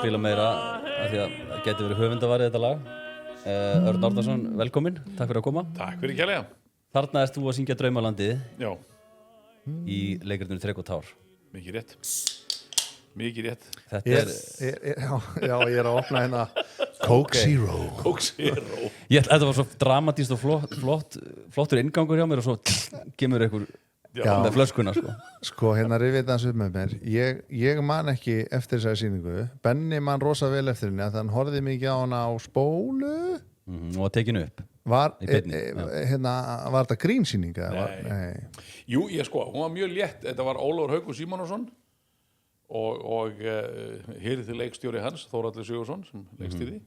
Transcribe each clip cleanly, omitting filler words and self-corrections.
spila meira af því að það geti verið höfundavarið þetta lag. Örn Árnason, velkomin, takk fyrir að koma. Takk fyrir kærlega. Þarna ert þú að syngja Draumalandið Já, í leikritinu Þrekk og tár. mikið rétt. Mikið rétt. Þetta Já, ég er að opna hérna Coke Zero. Coke Zero. Þetta var svo dramatíst og flottur inngangur hjá mér og svo kemur einhver með flöskuna sko. Sko, hérna rifið það upp með mér. Ég man ekki eftir þessari sýningu. Benni man rosa vel eftir henni að hann horfði mikið á hana á spólu. Og að tekinu upp. Var Í beinni, var þetta grínsýninga? Nei. Jú, hún var mjög létt. Þetta var Ólafur Haukur Símonarson og hirði leikstjóri hans, Þórhallur Sigurðsson, sem leikstýrði.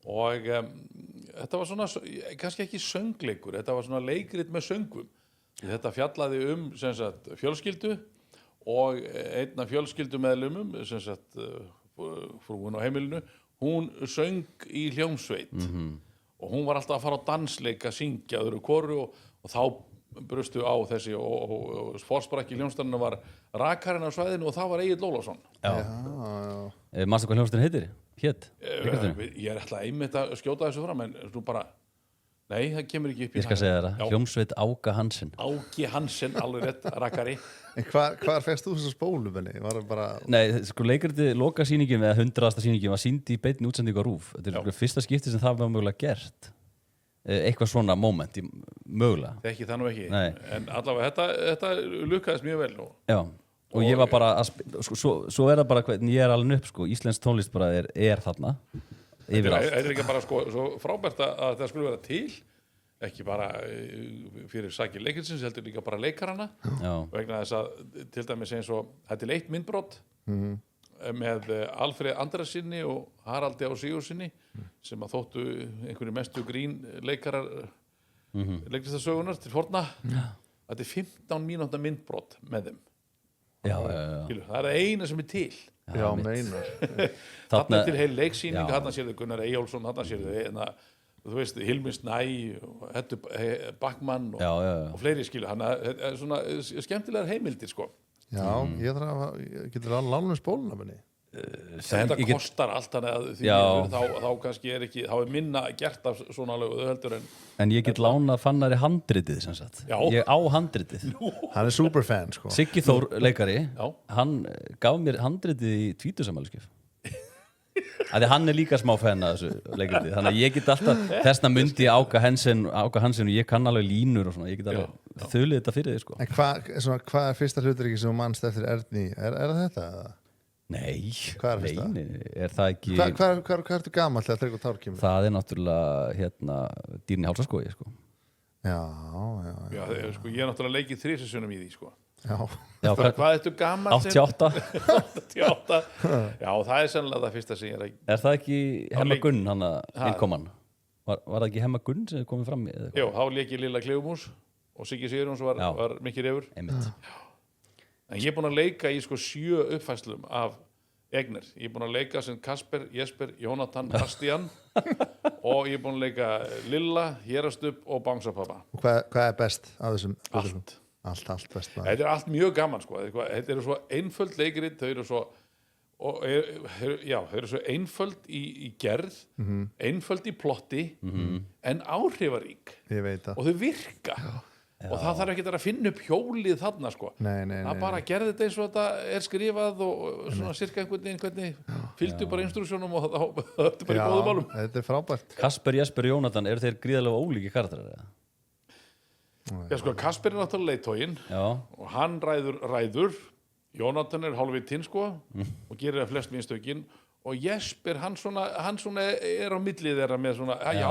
Og þetta var svona, kannski ekki söngleikur, þetta var svona leikrit með söngum. Þetta fjallaði sem sagt, fjölskyldu og einn af fjölskyldumeðlumum, sem sagt, frúin á heimilinu, hún söng í hljómsveit. Og hún var alltaf að fara á dansleik að syngja öðru hvoru og þá brustu á þessi og fórsprakki hljómsveitarinnar var rakarinn á svæðinu og það var Egill Ólafsson. Manstu hvað hljómsveitin heitir? Ég er alltaf einmitt að skjóta þessu fram en þú bara, nei, það kemur ekki upp í Ég skal segja það, hljómsveit Áka Hansen. Áki Hansen, alveg rétt, rakari. En hvar fegst þú þessa spólu, Benni? Var það bara... Nei, sko leikriti lokasýningin eða 100. sýningin var sýnd í beinni útsendingu á RÚV. Þetta er fyrsta skipti sem það var mögulega gert. Eitthvað svona moment mögulega. Ekki það nú ekki. Nei. En allavega þetta lukkaðist mjög vel. Já, og ég var bara svo er það bara hvernig ég er alveg upp sko. Íslensk tónlist bara er þarna yfir allt. Það er ekki bara sko, svo frábært að það skulle vera til, ekki bara fyrir sakir leikrinsins, heldur líka bara leikarana. Vegna þess að til dæmis eins og þetta er eitt myndbrot með Alfred Andrasinni og Haraldi á Sigurðssyni sem að þóttu einhverju mestu grín leikarar leiklistasögunar til forna. Þetta er 15 mínútna myndbrot með þeim. Já. Það er eina sem er til. Já, meinar. Þarna er til heil leiksýning, þarna sér þau Gunnar Eyjólfsson, þarna sér þau þú veist, Hilmi Snæ og Heddu Backmann og fleiri skilu. Þannig að svona skemmtilegar heimildir sko. Já, ég getur alveg lánum spóluna, Benni. Þetta kostar allt þannig að þá kannski þá er minna gert af svona lögu heldur en ég get lánað Fannari handritið sem sagt. Ég á handritið. Hann er superfan sko. Siggi Þór leikari, hann gaf mér handritið í tvítugsafmælisgjöf. Því hann er líka smá fan af þessu leikriti, þannig að ég get alltaf þessna myndi Áka Hansen og ég kann alveg línur og svona, ég get alveg þulið þetta fyrir þig sko. En hvað er fyrsta hluturiki sem þú manst eftir Erni? Er það þetta? Nei, hvað er fyrsta? Er það ekki... Hvað ertu gamall þegar Þrekk og tár kemur? Það er náttúrulega Dýrin í Hálsaskógi sko. Já, sko, ég er náttúrulega leikið 3 sessunum í því sko. Já, hvað ertu gamall? 88. 88. Já, það er sennilega það fyrsta sem ég er að... Er það ekki Hemma Gunn hann að innkoman? Var það ekki Hemma Gunn sem komið fram í? Jú, þá leik ég Lilla Kleifumús og Siggi Sigurjóns var mikið refur. Einmitt. En ég er búinn að leika í sko 7 uppfærslum af Egner. Ég er búinn að leika sem Kasper, Jesper, Jónatan, Bastian og ég er búinn að leika Lilla, Hérastubb og Bangsapappa. Og hvað er best af þessum? Allt. Allt best. Þetta er allt mjög gaman sko. Þetta eru svo einföld leikrit, þau eru svo einföld í gerð, einföld í plotti, en áhrifarík. Ég veit það. Og þau virka. Og það þarf ekki að finna upp hjólið þarna sko. Nei. Það bara gerði þetta eins og þetta er skrifað og svona cirka einhvern veginn hvernig fylgdu bara instruksjónum og það er bara í góðum málum. Þetta er frábært. Kasper, Jesper og Jónatan, eru þeir gríðarlega ólíki karakterar eða? Já sko, Kasper er náttúrulega leiðtoginn og hann ræður. Jónatan er hálfvitinn sko og gerir það flest minnstökin og Jesper, hann svona er á millið þeirra með svona, ég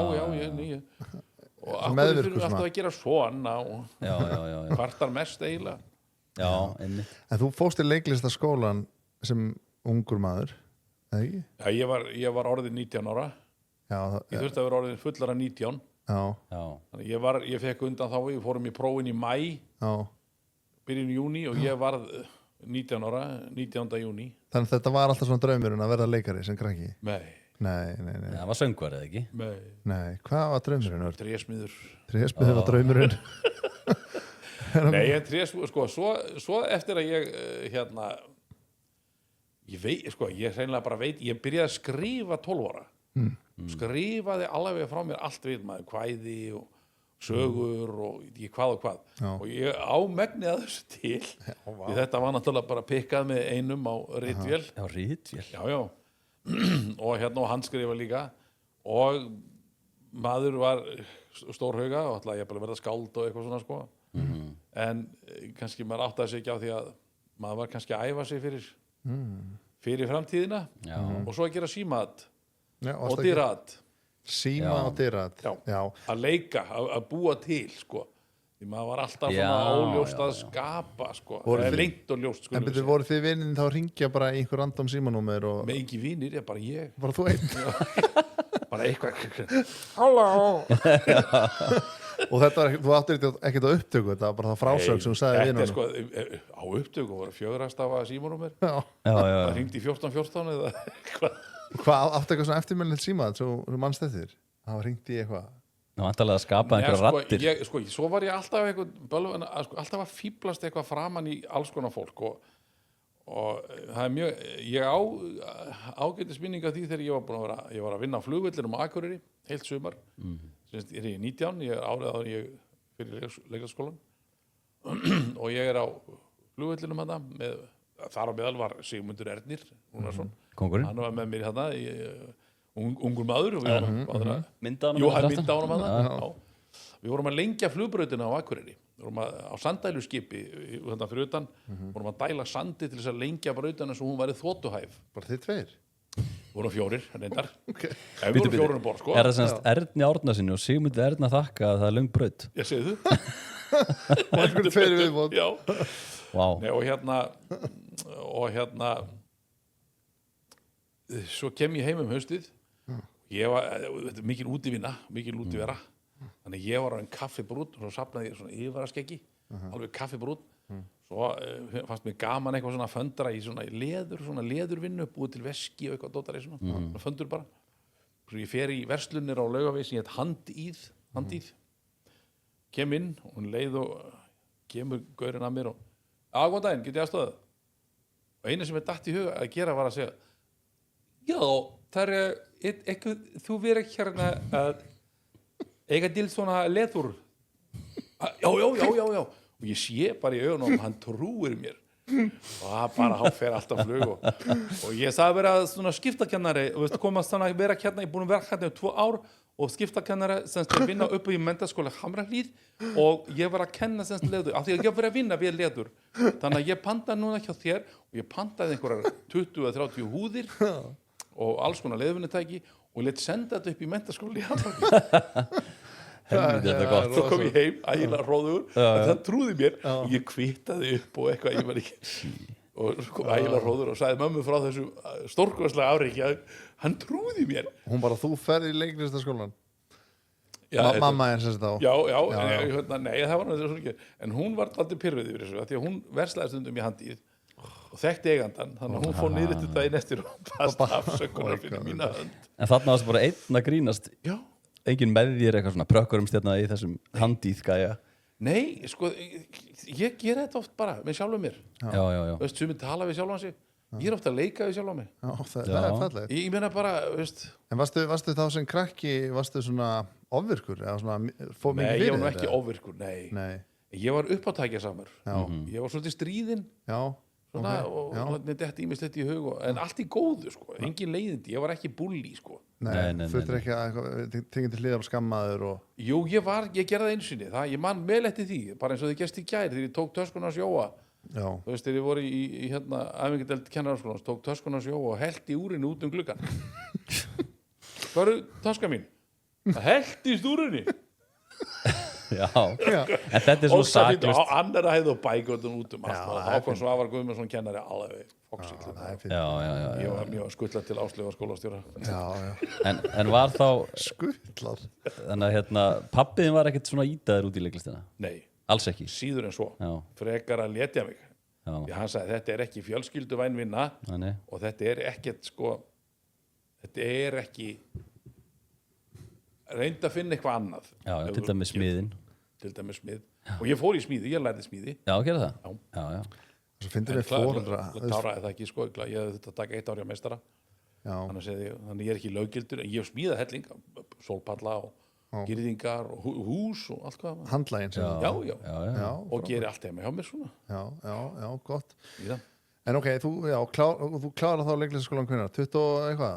og akkur fyrir alltaf að gera svona og hvartar mest eiginlega. Já, einmitt. En þú fórst í leiklistaskólan sem ungur maður, eða ekki? Já, ég var orðin 19 ára. Ég þurfti að vera orðin fullara 19. Þannig ég fekk undan þá, við fórum í prófin í maí, byrjun júní og ég varð 19 ára, 19. júní. Þannig að þetta var alltaf svona draumurinn að verða leikari sem krakki? Nei. Það var söngvar eða ekki? Nei, hvað var draumurinn? Trésmiður. Trésmiður var draumurinn. Nei, en trésmiður, sko, svo eftir að ég ég veit, sko, ég hreinlega bara veit ég byrjaði að skrifa 12 ára skrifaði alveg frá mér allt við maður, kvæði og sögur og ég hvað og hvað Já. og ég á megnið að þessu til því þetta var náttúrulega bara pikkað með einum á ritvél Já, ritvél. já og hérna og hann skrifa líka og maður var stórhauga og ætlaði ég bara að verða skáld og eitthvað svona sko en kannski maður áttaði sig ekki á því að maður var kannski að æfa sig fyrir framtíðina Já. og svo að gera símat Já, og dýrat Síma Já. og dyrat. Já. Að leika, að búa til sko. Því maður var alltaf Já, svona óljóst já, að já. skapa sko. Voruð Eða þið- lengt og ljóst En betur, voru þið vinnin þá að ringja bara í einhver random símanúmer og með ekki vinir, ég bara ég bara þú einn? bara eitthvað Halló! Og þetta var, þú áttir ekkert á upptöku, þetta var bara það frásög sem þú sagði þetta vinnunum. er sko, á upptöku voru 4 stafa símanúmer Já. Já, já, það hringdi í 1414 eða eitthvað Hvað áttu eitthvað svona eftirmjölinett síma svo mannst eftir? Það var ringt í eitthvað. Ná, vantarlega að skapa Nei, einhverja rattir. svo var ég alltaf eitthvað bölvan, alltaf að fíblast eitthvað framan í alls konar fólk og það er mjög ég ágætis minning af því þegar ég var að vinna á flugvellinum á Akureyri heilt sumar sem er ég 19, ég er árið áður en ég fyrir leiklisskólan og ég er á flugvellinum hana með, þar á meðal var Sigmundur Ernir Rúnarsson, Kóngurinn. hann var með mér hana ungur maður og við vorum Myndaðanum Jú, með hann þetta? mynda ánum að við vorum að lengja flugbrautina á Akureyri við vorum á sandæluskipi þetta fyrir utan, vorum að dæla sandi til þess að lengja brautina svo hún væri þotuhæf Bara þið tveir? við vorum 4, reyndar Okay. við vorum 4 um borð, sko Er það semst Erni Árnasinni og Sigmundi Erna þakka að það er löng braut? ég segi þú Og einhvern tveir viðbót. Já. Vá. Nei, og hérna svo kem ég heim um haustið ég var, þetta er mikil útivinna mikil útivera þannig ég var á einn kaffibrút og svo safnaði ég svona yfirvaraskeggi alveg kaffibrút svo fannst mér gaman eitthvað svona að föndra í svona leðurvinnu búið til veski og eitthvað dótari svona föndur bara svo ég fer í verslunir á Laugavegi sem ég heit handíð kem inn og hún leið og kemur gaurinn að mér og góðan daginn, get ég aðstofað og eina sem ég datt í huga að gera var að segja já, það er eitthvað, þú verður hérna að eiga til svona leður já og ég sé bara í augunum og hann trúir mér og það bara hann fer alltaf flug og ég sagði vera svona skiptakennari og veist komast svona að vera hérna, ég er búin að vera hérna í 2 ár og skiptakennari semst að vinna upp í menntaskóla Hamrahlíð og ég var að kenna semst leður af því að ég var að vinna við leður þannig að ég pantaði núna hjá þér og ég pantaði einhverjar 20-30 húðir og alls konar leðurvinnutæki og let senda þetta upp í menntaskóla í Hamrahlíð Helviti, þetta er gott. svo kom ég heim, ægilega hróður en það trúði mér og ég kvitaði upp og eitthvað, ég var ekki og svo kom ægilega hróður og sagði mömmu frá þessu stórkostlega afreiki að hann trúði mér Hún bara, þú ferð í leiklistaskólan. já, Mamma er sérst á. já, nei, það var náttúrulega svo ekki en hún var aldrei pyrruð yfir þessu af því að hún verslaði stundum í handíð og þekkti eigandan, þannig að hún fór niður til daginn eftir og bast afsökunar fyrir mína hönd En þarna varstu bara einn að grínast. já, Engin með þér eitthvað svona prökkurumstjarna í þessum handíðgæja. nei, sko ég gera þetta oft bara með sjálfum mér Já. veist, sumir tala við sjálfan sig ég er ofta að leika við sjálfan mig Já, það er fallegt. ég meina bara, veist En varstu þá sem krakki, varstu svona ofvirkur? Eða svona, fór nei, mikið ég var nú fyrir ekki þetta? ofvirkur, nei. Nei. Ég var uppátækjasamur ég var svolítið stríðinn Já. svona, ok, og já. þetta detti ýmislegt í hug en allt í góðu, sko, engin leiðindi ég var ekki bulli, sko Nei, þurftir ekki að tengið til hliðar og skammaður og... jú, ég gerði það einu sinni ég man vel eftir því, bara eins og þið gerst í gær þegar ég tók töskuna að sjóa Já. þú veist, þegar ég voru í hérna æfingardeild kennaraskólans, tók töskuna að sjóa og hellti úrinu út gluggan hvað er töska mín? það helltist úrinu Já. En þetta er svo saklust. á annar hæð og bægöldun út allt Já, og það er Hákon Svavar Guðmundsson kennari alveg foxy Það er fyrir. Já. ég var mjög skuttla til Áslaugar skólastjóra Já. En var þá, Skuttlar. þannig að hérna, pappiðin var ekkert svona ítaður út í leiklistina? nei, Alls ekki? síður en svo Já. frekar að letja mig Já. því hann sagði þetta er ekki fjölskylduvæn vinna Þannig. og þetta er ekkert sko þetta er ekki reynd að finna eitthvað annað Já, Ef til þú dæmis getur- smiðin. til dæmis smið og ég fór í smíði, ég lærði smíði Já, gerði það? Já. Svo finnir við fóreldra. Kláraði það ekki, sko, ég hefði þetta að taka 1 ár hjá meistara, Já, þannig ég er ekki löggildur, en ég hef smíðað helling, sólpalla og girðingar og hús og allt hvað. handlægin sem. Já, Já, og gerir allt heima hjá mér svona. já, gott. Í það. En ok, þú klárar þá leiklistaskólan hvenær? 20 og eitthvað?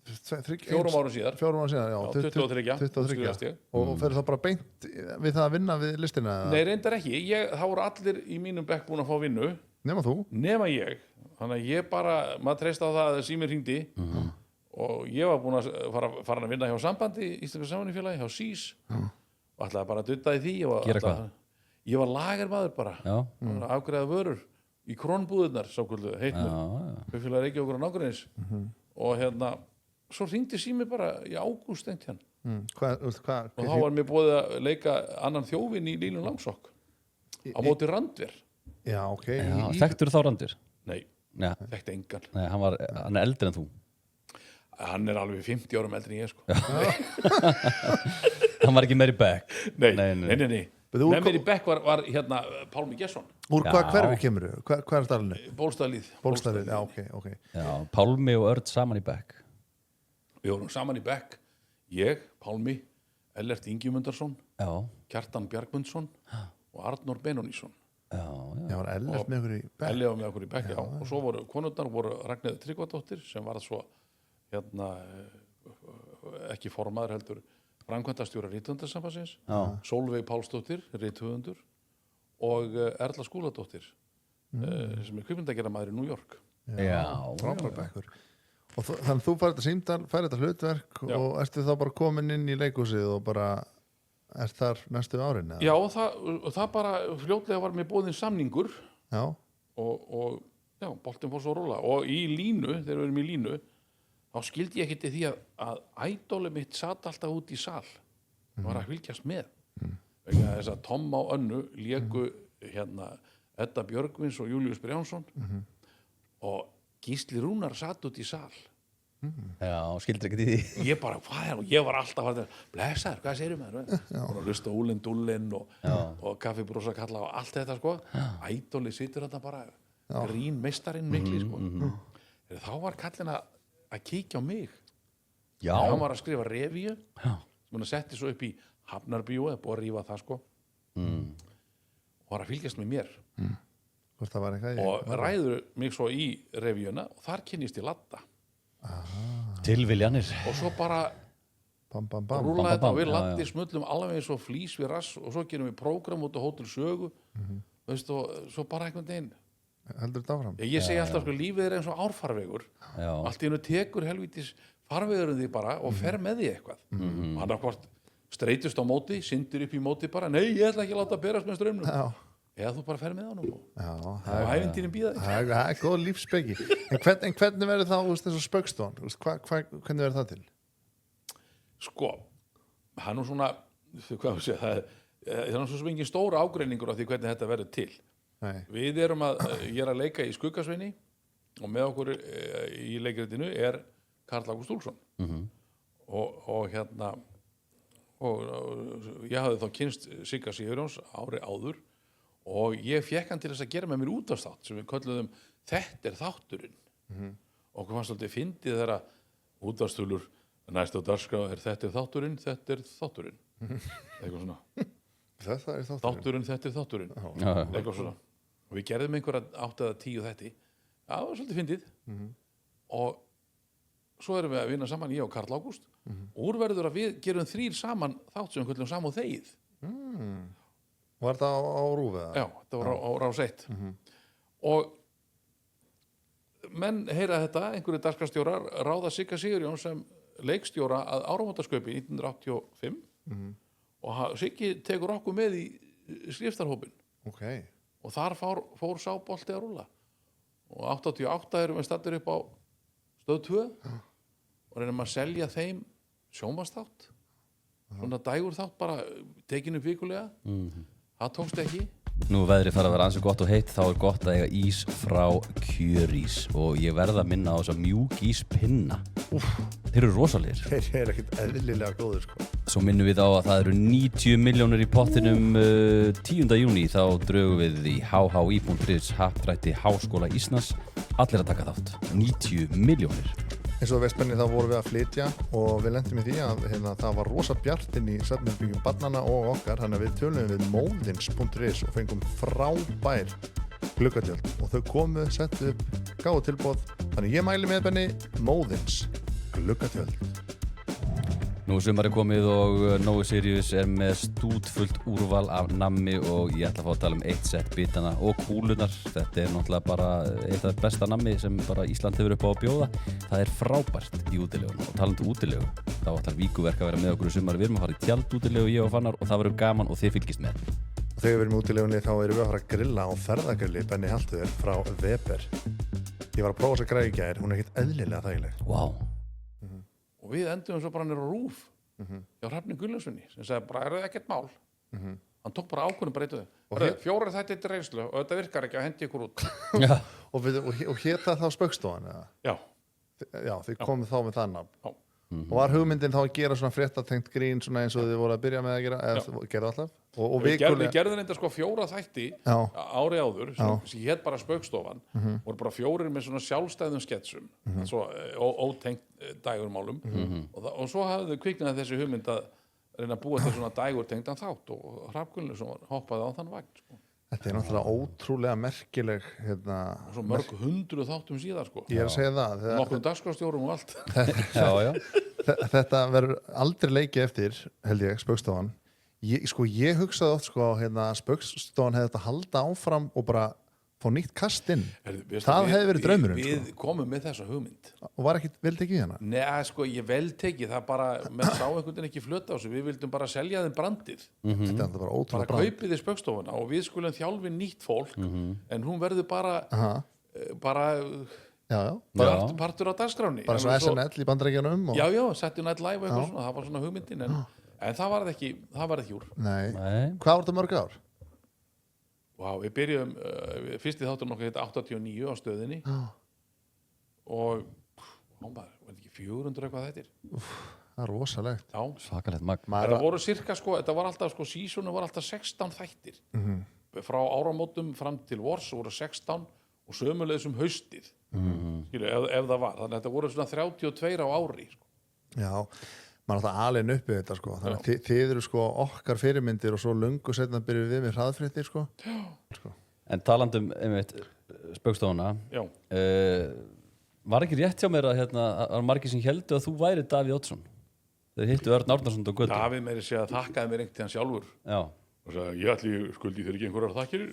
4 árum síðar. 4 árum síðan, já. 23. 23. skrifast ég. Og ferðu þá bara beint við það að vinna við listina? Nei, reyndar ekki. Það voru allir í mínum bekk búin að fá vinnu, Nema þú? nema ég. Þannig að ég bara, maður treyst á það að símir hringdi og ég var búin að fara að vinna hjá sambandi, Íslenska Samvinnufélagi, hjá SÍS og ætlaði bara að dutta í því. Gera hvað? Ég var lagermaður bara, afgreiða vörur í krónbúðurnar, sákvöldu, heitnur, Kaupfélag Reykjavíkur og nágrennis og svo hringdi sími bara í ágúst einhvern Hvað? og þá var mér búið að leika annan þjófinn í Línu Langsokk á móti Randver. Já, ok. Þekktur þá Randur? Nei, Já. þekkti engan. Nei, hann er eldri en þú. Hann er alveg 50 árum eldri en ég, sko. Hann var ekki meir í bekk. Nei. Með mér í bekk var Pálmi Gesson. Úr hvað hverfi kemur þú? Hvað er dalinu? Bólstaðlið. Já, ok. Já, Pálmi og Örn saman í bekk. Við vorum saman í bekk. Ég, Pálmi, Ellert Ingimundarsson, Kjartan Bjargmundsson og Arnór Benónísson. Já, var Ellert með okkur í bekk. Ellert var með okkur í bekk, já. Og svo voru konurnar Ragnheiður Tryggvadóttir sem var svo ekki formaður heldur framkvæmdastjóra Rithöfundasambandsins, Sólveig Pálsdóttir, rithöfundur og Erla Skúladóttir sem er kvikmyndagerðarmaður í New York. Já, frábær bekkur. Og þannig þú færið þetta símtal, færið þetta hlutverk og ertu þá bara komin inn í leikhúsið og bara ert þar næstu árin? Já, og það bara fljótlega var mér boðinn samningur og boltinn fór svo að róla og í línu, þegar við erum í línu þá skildi ég ekki til því að ædólið mitt satt alltaf út í sal var að fylgjast með vegna þess að Tom á Önnu léku Edda Björgvins og Júlíus Brjánsson og Gísli Rúnar satt út í sal. Já, skildir ekki til því. Ég bara, hvað er? Og ég var alltaf að blessaður, hvað segirðu maður? Og hlusta Úlinn Dúllinn og Kaffibrosa kalla og allt þetta, sko. Ædólið situr þetta bara grín meistarinn mikli, sko. Þá var kallinn að kíkja á mig. Já. Hann var að skrifa revíu sem hann setti svo upp í Hafnarbíó eða búið að rífa það, sko. Og var að fylgjast með mér. Og ræður mig svo í revíuna og þar kynnist ég Ladda. Tilviljanir. Og svo bara rúla þetta og við Laddi smullum alveg eins og flís við rass og svo gerum við prógram út á Hótel Sögu veist, og svo bara einhvern veginn heldur þetta áfram? Ég segi alltaf, sko, lífið er eins og árfarvegur allt í hennu tekur helvítis farvegurinn því bara og fer með því eitthvað og hann hvort streitust á móti, syndir upp í móti bara, nei, ég ætla ekki að láta berast með straumnum eða þú bara fer með honum og ævintýrin bíða þig. Það er góð lífsspeki. En hvernig verður það eins og Spaugstone? Hvernig verður það til? Sko, það er nú svona, hvað sé, það er nú svo sem engin stóra ágreiningur af því hvernig þetta verður til. Nei. Við ég er að leika í Skuggasveini og með okkur í leikritinu er Karl Ágúst Úlfsson. Og ég hafði þá kynst Sigga Sigurjóns ári áður og ég fekk hann til þess að gera með mér útvarpsþátt sem við kölluðum Þetta er þátturinn og okkur fannst alltaf fyndið þegar útvarpsþulur næst á dagskrá Þetta er þátturinn eitthvað svona Þetta er þátturinn eitthvað svona og við gerðum einhverja 8 eða 10 þætti það var svolítið fyndið og svo erum við að vinna saman ég og Karl Ágúst og úrverður að við gerum 3 saman þátt sem við köllum Sam og þegið Var þetta á Rúfi? Já, þetta var á Rás 1 og menn heyra þetta, einhverju dagskrárstjórar ráða Sigga Sigurjón sem leikstjóra að áramótaskaupi 1985 og Siggi tekur okkur með í skriftarhópin og þar fór sá bolti að rúlla og 88 erum við staddir upp á Stöð 2 og reynum að selja þeim sjónvarpsþátt svona dægur þátt bara tekinu vikulega það tókst ekki. Nú veðrið fara að vera ansi gott og heitt þá er gott að eiga ís frá Kjörís og ég verð að minna á þess að mjúk íspinna. Þeir eru rosalegir. Þeir eru ekkert eðlilega góðir, sko. Svo minnum við á að það eru 90 milljónir í pottinum 10. júní, þá drögum við í hhi.is happdrætti Háskóla Íslands. Allir að taka þátt. 90 milljónir. Eins og veist Benni, þá vorum við að flytja og við lentum í því að það var rosa bjart inn í svefnherbergjum barnanna og okkar, þannig að við töluðum við móðins.is og fengum frábær gluggatjöld og þau komu, settu upp, gáðu tilboð, þannig ég mæli með Benni, móðins gluggatjöld. Nú er sumarið komið og Nói Sirius er með stútfullt úrval af nammi og ég ætla að fá að tala um eitt sett bitana og kúlunar. Þetta er náttúrulega bara eitt af besta nammi sem bara Ísland hefur upp á að bjóða. Það er frábært í útilegunum og talandi útilegu. Þá ætlar Víkuverk að vera með okkur í sumarið. Við erum að fara í tjaldútilegu, ég og Fannar, og það verður gaman og þið fylgist með. Og þegar við erum í útilegunni þá erum við að fara að grilla á ferðagrilli Benni Halldór frá Weber. Ég var að prófa þessa græði í gær, hún er ekkert eðlilega þægileg. Wow. Og við endum svo bara nýra á RÚV hjá Hrafni Gunnlaugssyni sem sagði bara, er það ekkert mál? Hann tók bara ákvörðun breytuði. 4 þættir til reynslu og þetta virkar ekki að hendi ykkur út. Já. Og hét það þá Spaugstofan, eða? Já. Já, þið komið þá með það nafn. Já. Og var hugmyndin þá að gera svona fréttatengt grín svona eins og þið voru að byrja með að gera, eða gerðu alltaf? Og Við vikulega... gerðum þetta sko 4 þætti Já. ári áður sem hét bara Spaugstofan voru bara 4 með svona sjálfstæðum sketsum svo ótengt dægurmálum og svo hafði þau kviknað þessi hugmynd að reyna að búa þetta svona dægurtengdan þátt og Hrafn Gunnlaugsson hoppaði á þann vagn sko. Þetta er náttúrulega ótrúlega merkileg og svo mörg 100 þáttum síðan sko. Ég er að segja það Nokkrum dagskrárstjórum og allt Já. Þetta verður aldrei leikið eftir, held ég, Spaugstofan. Ég hugsaði oft Spaugstofan hefði þetta halda áfram og bara fá nýtt kast inn. Það hefði verið draumurinn. Við komum með þessa hugmynd. Og var ekkit vel tekið hérna? Nei, sko, ég vel tekið, það bara, menn sá einhvern veginn ekki flöta á þessu, við vildum bara selja þeim brandið. Þetta er bara ótrúlega brand. Kaupið þið Spaugstofuna og við skulum þjálfi nýtt fólk, en hún verður bara partur á dagskráni. Bara svo SNL í Bandaríkjunum? Já, Saturday Night Live og eitthvað svona, það var svona hugmyndin, en það var ekki úr. Nei. Hvað var þetta mörg ár? Við byrjum, fyrsti þáttur nokkuð heit 89 á stöðinni og var þetta ekki 400 eitthvað þettir? Það er rosalegt. Já. Svakalegt magn. Það voru cirka, þetta var alltaf, sísonu var alltaf 16 þættir. Frá áramótum fram til vors voru 16 og sömulegis haustið. Skilu, ef það var. Þannig að þetta voru svona 32 á ári. Sko. Já. Maður alltaf alveg uppið þetta sko. Þannig að þið eru sko okkar fyrirmyndir og svo löngu setna byrjuð við með hraðfréttir sko. En talandum Spaugstofuna, var ekki rétt hjá mér að var margir sem héldu að þú væri Davíð Oddsson? Þeir hittu Örn Árnason og Götu. Davíð meiri segja að þakkaði mér einhvern tíðan sjálfur. Já. Og sagði, ég ætli skuldi þér ekki einhverjar þakkir.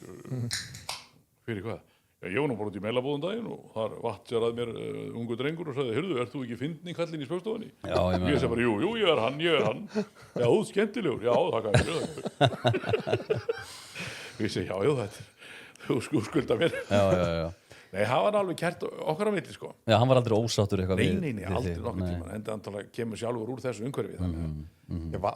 Fyrir hvað? Ég var nú bara út í Melabúðum daginn og þar vatnsjaraði mér ungu drengur og sagði, heyrðu, ert þú ekki fyndni kallinn í Spaugstofunni? Já, ég segi bara, jú, ég er hann. Já, þú skemmtilegur. Já, þakka mér. Ég segi, já, þetta þú skulda mér. Já. Nei, hann var alveg kært okkar á milli, sko. Já, hann var aldrei ósáttur eitthvað við. Nei, aldrei nokkuð tíma. Enda antalega kemur sjálfur úr þessu umhverfi.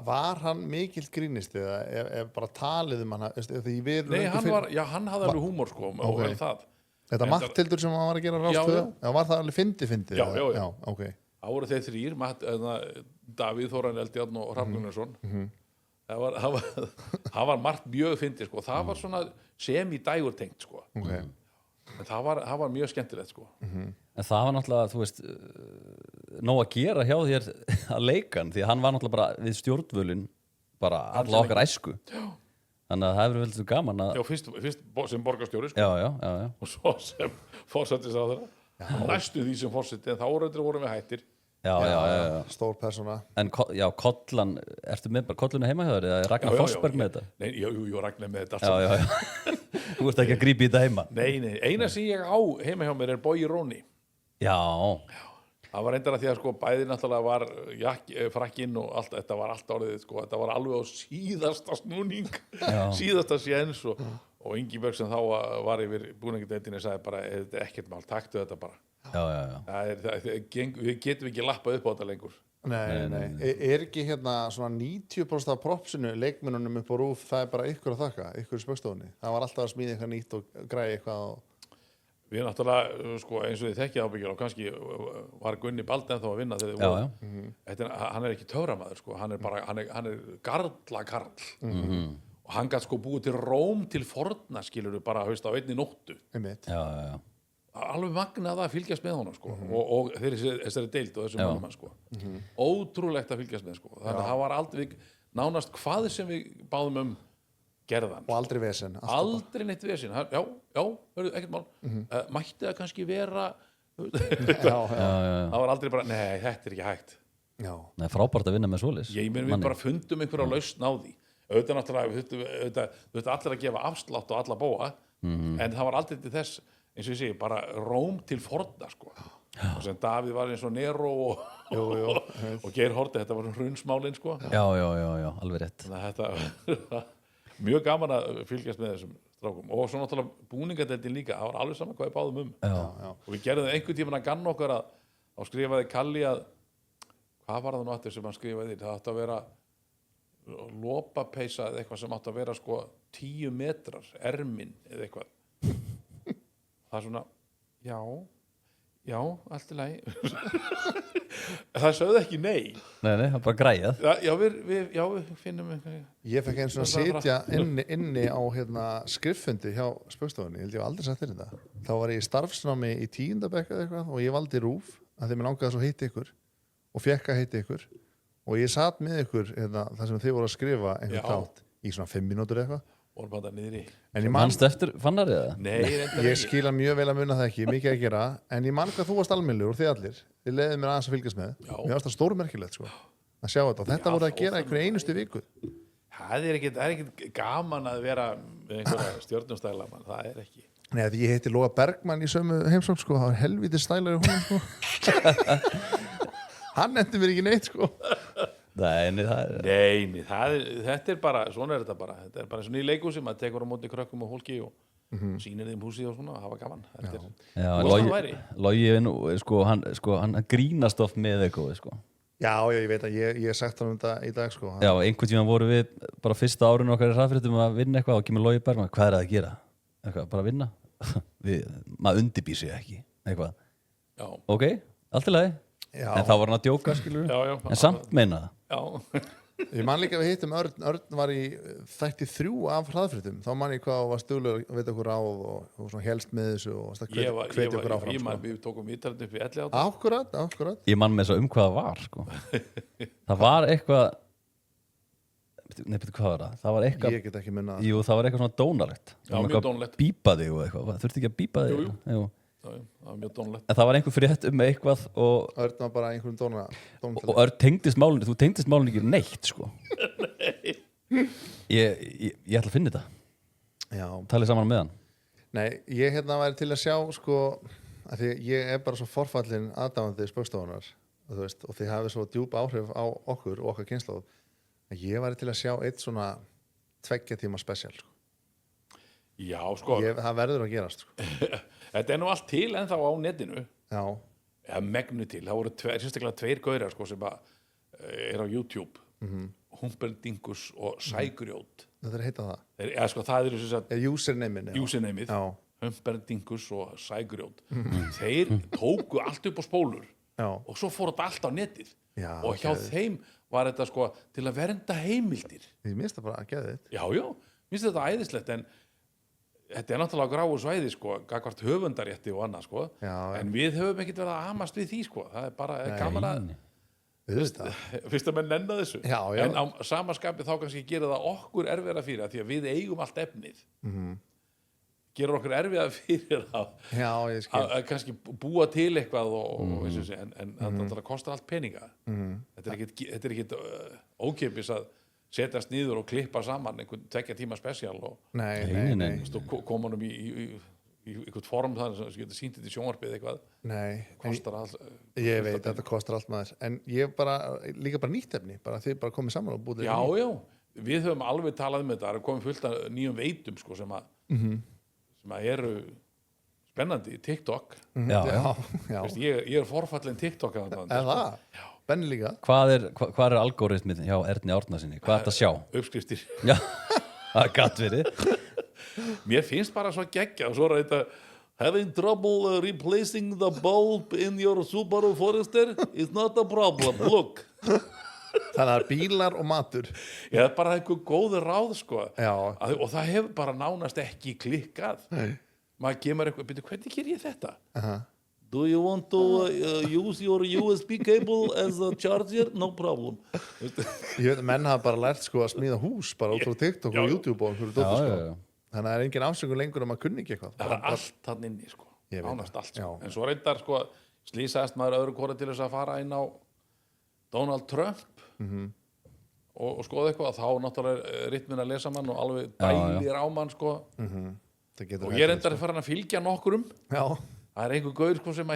Var hann mikill grínisti eða ef bara talið hann? Nei, hann hafði alveg húmor, sko, og vel það. Þetta Matthildur sem hann var að gera Rás 2, var það alveg fyndið? Já. Ok. Það voru þeir 3, Davíð Þóran Eldjárn og Hrafn Gunnarsson. Það var margt mjög fyndið, sko. Það var svona semi-dægurtengt, sko. Ok. En það var mjög skemmtilegt, sko. En það var náttúrulega, þú veist, nóg að gera hjá þér að leikan, því að hann var náttúrulega bara við stjórnvölin bara alla okkar æsku. Já. Þannig að það hefur vel svo gaman að... Já, fyrst sem borgarstjóri, sko. Já. Og svo sem forsættisráðherra. Næstu því sem forsætti, en þá vorum við hættir. Já. Stór persóna. En Kollan, ertu með bara Kolluna heima hjá þér, eða er Ragnar Fossberg með þetta? Nei, jú, Ragnar með þetta. Já. Þú ert ekki að grípa í þetta heima? Nei, eina sem ég á heima hjá mér er Bogi Róni. Já. Það var reyndar að því að sko bæði náttúrulega var frakkinn og allt, þetta var allt árið, sko, þetta var alveg á síðasta snúning, síðasta séns og Ingibjörg sem þá var yfir búningadeildinni sagði bara, þetta er ekkert mál, taktu þetta bara. Já. Við getum ekki lappað upp á þetta lengur. Nei. Er ekki hérna svona 90% af propsinu, leikmennunum upp á RÚV, það er bara ykkur að þakka, ykkur í Spaugstofunni? Það var alltaf að smíða eitthvað nýtt og græja eitthvað og... Við náttúrulega, sko, eins og þið þekkja ábyggjur og kannski var Gunni Bald ennþá að vinna þegar þið voru. Hann er ekki töframaður, sko, hann er bara, hann er garlakarl. Og hann gætt sko búið til Róm til forna, skilurðu, bara, haust á einni nóttu. Já. Alveg magnað að fylgjast með honum, sko, og þessari deild og þessum mannum, sko. Ótrúlegt að fylgjast með, sko. Þannig að það var aldrei, nánast hvað sem við báðum gerðan. Og aldrei vesen. Aldrei neitt vesen. Já, ekkert mál. Mætti það kannski vera... Það var aldrei bara, nei, þetta er ekki hægt. Nei, frábært að vinna með svoleiðis. Ég meni við bara fundum einhverja lausn á því. Auðvitað náttúrulega, auðvitað allir að gefa afslátt og alla bóa, en það var aldrei til þess, eins og ég segi, bara Róm til forna, sko. Og sem Davíð var eins og Nero og Geir Haarde, þetta var hrunsmálin, sko. Já, alveg rétt. Þannig að þetta... Mjög gaman að fylgjast með þessum strákum og svo náttúrulega búningadeildin líka, það var alveg saman hvað við báðum og við gerðum það einhvern tímann að ganna okkar að skrifaði Kalli að hvað var það nú aftur sem hann skrifaði það átti að vera lopapeysa eða eitthvað sem átti að vera sko 10 metrar, ermin eða eitthvað það er svona, já, allt í lagi það sögðu ekki nei það er bara græjað já, við finnum eitthvað ég fekk eins og að sitja inni á skriffundi hjá Spaugstofunni, ég held ég aldrei sagt þér þetta þá var ég í starfsnámi í 10. bekk eða eitthvað og ég valdi RÚV að þeim langaði svo hitti ykkur og fekk að hitti ykkur og ég satt með ykkur þar sem þið voru að skrifa einhvern þátt í svona 5 mínútur eitthvað voru bara niðri mannst eftir Fannari eða? Nei, ég skila mjög vel að muna það ekki, mikið að gera en ég man hvað þú varst almennilegur og þið allir þið leiðið mér aðeins að fylgjast með mér varst það stórmerkilegt sko að sjá þetta og þetta voru að gera einhverju einustu viku það er ekkit gaman að vera með einhverja stjörnumstæla það er ekki Nei, því ég heiti Loga Bergmann í sömu heimsókn sko, það var helvítið stælar í honum sko hann endi mér ekki neitt sko Nei, þetta er bara, svona er þetta bara. Þetta er bara svona í leikhúsi, maður tekur á móti krökkum og hólki og sýnir þeim húsið og svona, hafa gaman. Logi, sko, hann grínast oft með eitthvað, sko. Já, ég veit að ég hef sagt hann þetta í dag, sko. Já, einhvern tíma voru við bara fyrsta árinu okkar í hraðfréttum að vinna eitthvað og kemur Logi Bergmann, hvað er það að gera? Eitthvað, bara vinna? Maður undirbýr sig ekki, eitthvað. Já. Ok, allt í lagi. Já. En þá var hann að djóka, skilur við. En samt meina það. Já. Ég man líka að við hittum Örn var í þætti 3 af hraðfréttum þá man ég hvað og var stuglegur að veita okkur ráð og svona helst með þessu og hvetja okkur áfram Ég man, við tókum ítalinn upp í 11 Akkurat Ég man með þess að hvað það var sko. Það var eitthvað Nei, hvað var það? Það var eitthvað Ég get ekki munna Jú, það var eitthvað svona dónalegt Já, mjög dónalegt Bípaði og eitthvað, þurfti ekki að bípa þig Jú, það var mjög dónalegt En það var einhver frétt með eitthvað og Örn var bara einhverjum dónalegt Og Örn tengdist málunni, þú tengdist málunni ekki neitt sko Nei Ég ætla að finna þetta Já Talið saman með hann Nei, ég væri til að sjá sko að því ég er bara svo forfallin aðdáandi Spaugstofunnar og þið hafið svo djúp áhrif á okkur og okkar kynslóð að ég væri til að sjá eitt svona 2 tíma spesial sko. Já, sko það verður að gerast sko. Þetta er nú allt til ennþá á netinu Já Eða megnu til, það voru sérstaklega 2 gaurar sko, sem er á YouTube Humperdingus og Sægrjót Þetta er heita það Já, sko, það eru þess að Usernameið Humperdingus og Sægrjót Þeir tóku allt upp á spólur og svo fór þetta allt á netið og hjá þeim var þetta sko til að vernda heimildir Ég minnst það bara að geða þetta Já, minnst þetta æðislegt en þetta er náttúrulega gráu svæði sko, gagvart höfundarétti og annað sko en við höfum ekkert verið að amast við því sko það er bara gaman að fyrst að menn nenna þessu en á samaskapi þá kannski gera það okkur erfiðara fyrir það því að við eigum allt efnið gerur okkur erfiðara fyrir að kannski búa til eitthvað og en það kostar allt peninga þetta er ekkert ókeypis að setjast niður og klippa saman einhvern 2 tíma spesial og koma honum í einhvern form þannig sem getur sýnt þetta í sjónvarpið eitthvað kostar allt ég veit þetta kostar allt maður en ég líka bara nýtt efni þið bara komið saman og búið já, við höfum alveg talað um þetta það er komið fullt af nýjum veitum sko, sem að eru spennandi TikTok ég er forfallin TikTok eða Benni líka Hvað er algoritmið hjá Erni Árnasinni? Hvað er þetta að sjá? Uppskriftir Já, það er gatt verið Mér finnst bara svo geggja og svo er þetta Having trouble replacing the bulb in your Subaru Forester is not a problem, look. Þannig að bílar og matur. Ég er bara einhver góður ráð, sko. Já. Og það hefur bara nánast ekki klikkað. Nei. Maður kemur eitthvað, byrju, hvernig ger ég þetta? Uh-huh. Do you want to use your USB cable as a charger? No problem. Ég veit að menn hafa bara lært sko að smíða hús bara út frá TikTok og YouTube og einhverju dóti sko. já. Þannig að það er engin afsökun lengur að kunni ekki eitthvað. Það er allt þann inni, sko. Ég veit Nánast það. allt, sko. Já. En svo reyndar, sko, slýsaðist maður öðru hvora til þess að fara inn á Donald Trump og skoða eitthvað. Þá náttúrulega ritmin að lesa mann og alveg dælir á mann, sko. Það getur Og ég reyndar að fara að fylgja nokkurum. Já. Það er einhver gaur, sko, sem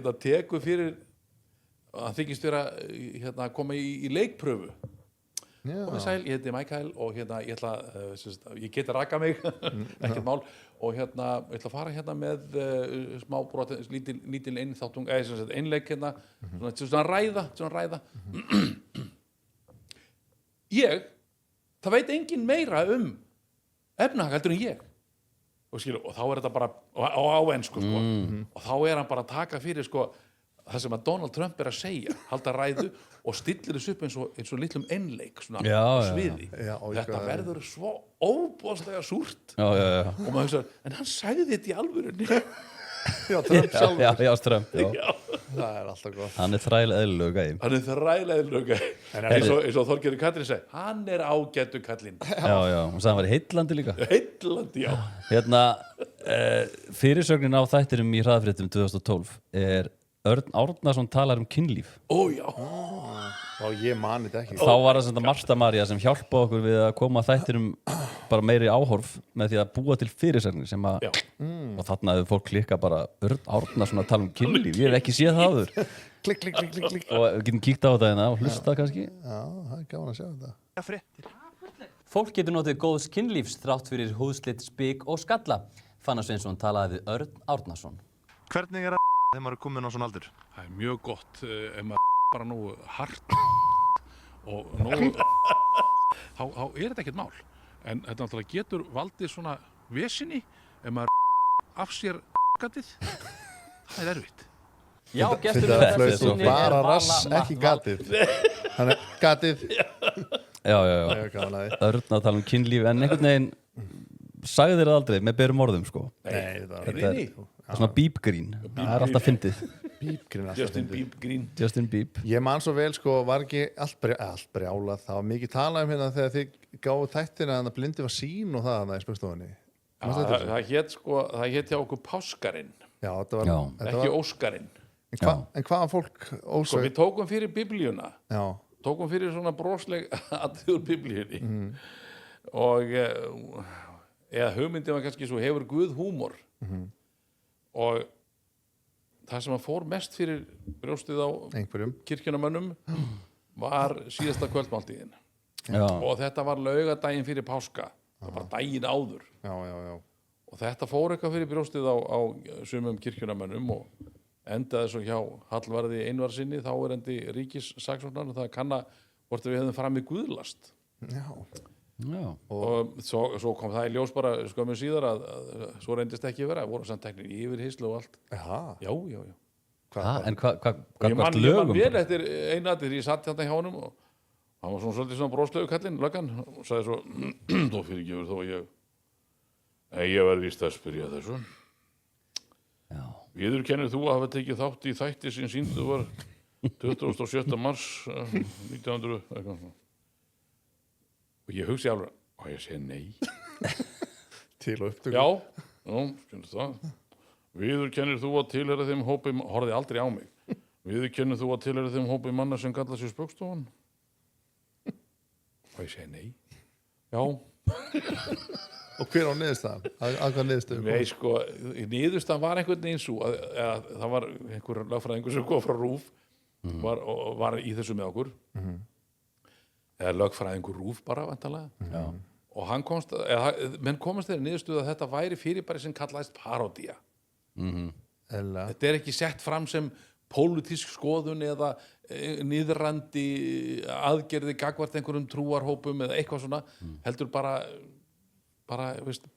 að tekur fyrir að hann þykist vera að koma í leikpröfu. Komið sæl, ég heiti Mikael og ég ætla ég geti raka mig ekkert mál og ég ætla að fara með smá brot, lítil einþáttung einleik svona ræða það veit engin meira efnahag heldur en ég og þá er þetta bara á ensku sko. Og þá er hann bara að taka fyrir sko það sem að Donald Trump er að segja, halda ræðu og stillir þessu upp eins og litlum einleik svona á sviði. Þetta verður svo óbúðslega súrt og maður hugsa, en hann sagði þetta í alvörunni. Já, Trump sjálfur. Já, Trump, já. Það er alltaf gott. Hann er þræleðilegu gæi. Eins og Þorgerður Katrín segi, hann er ágættu kallinn. Já, og sagði hann var heillandi líka. Heillandi, já. Fyrirsögnin á þættinum í hraðfréttum 2012 er Örn Árnason talar kynlíf. Já. Og ég mani þetta ekki. Þá var það svona Marta María sem hjálpaði okkur við að koma þættinum bara meiri áhorf með því að búa til fyrirsögnir sem að og þarna hefur fólk klikkað bara Örn Árnason að tala kynlíf. Ég hef ekki séð það áður. Klikk. Og við getum kíkt á þetta hérna og hlusta kannski. Já, það er gaman að sjá þetta. Fréttir. Fólk getur notið góðs kynlífs þrátt fyrir húðslit, spik og skalla. Fannar Sveinsson talaði við Örn Árnason. Hvernig er þegar maður er komin á svona aldur? Það er mjög gott ef maður bara nógu hart og nógu þá er þetta ekkert mál en þetta náttúrulega getur valdið svona vesinni ef maður af sér gatið það er erfitt. Já, gestur Þetta flöið þú bara rass, ekki gatið. Þannig gatið. Já. Gaman að því. Örn að tala kynlíf en einhvern veginn sagði þér það aldrei með berum orðum sko. Nei, Þetta er svona bípgrín. Það er alltaf fyndið. Bípgrín. Justin Bieber. Ég man svo vel sko, var ekki allt brjálað. Það var mikið talað hérna þegar þið gáðu þættina að blindi var sín og það í spöggstofunni. Það hét hjá okkur Páskarinn. Já, þetta var ekki Óskarinn. En hvaða fólk sko, við tókum fyrir biblíuna. Já. Tókum fyrir svona brosleg atriður biblíunni. Og eða hugmyndin var kannski svo hefur Guð húmor og það sem að fór mest fyrir brjóstið á kirkjunamönnum var síðasta kvöldmáltíðin og þetta var laugardaginn fyrir páska það var bara daginn áður og þetta fór eitthvað fyrir brjóstið á sumum kirkjunamönnum og endaði svo hjá Hallvarði Einvarsinni þá er endi ríkissaksóknar og það kanna hvort við hefðum framið guðlast og svo kom það í ljós bara skömmu síðar að svo reyndist ekki vera voru samt teknir yfirhyslu og allt já en hvað ég man vel eftir einu atriði ég satt hérna hjá honum og hann var svolítið svona broslegu kallinn löggan og sagði svo þú fyrirgefur þó að ég var víst að spyrja þessu viðurkennir þú að hafa tekið þátt í þætti sem sýndu var 27. mars 1900 eitthvað og ég hugsi alveg, og ég segi nei. Til og upptöku. Já, skynst það. Viðurkennir þú að tilheyra þeim hópi, horfði aldrei á mig. Viðurkennir þú að tilheyra þeim hópi manna sem kalla sér Spaugstofan? Og ég segi nei. Já. Og hver á niðurstaðan? Að hvað niðurstaðan? Nei, sko, niðurstaðan var einhvern veginn svo að það var einhver lögfræðingur sem kom frá RÚV var í þessu með okkur. Eða lögfræðingur RÚV bara vantanlega og hann menn komast þeirri niðurstöðu að þetta væri fyrirbæri sem kallaðist parodía þetta er ekki sett fram sem pólitísk skoðun eða niðrandi aðgerði gagnvart einhverjum trúarhópum eða eitthvað svona heldur bara bara,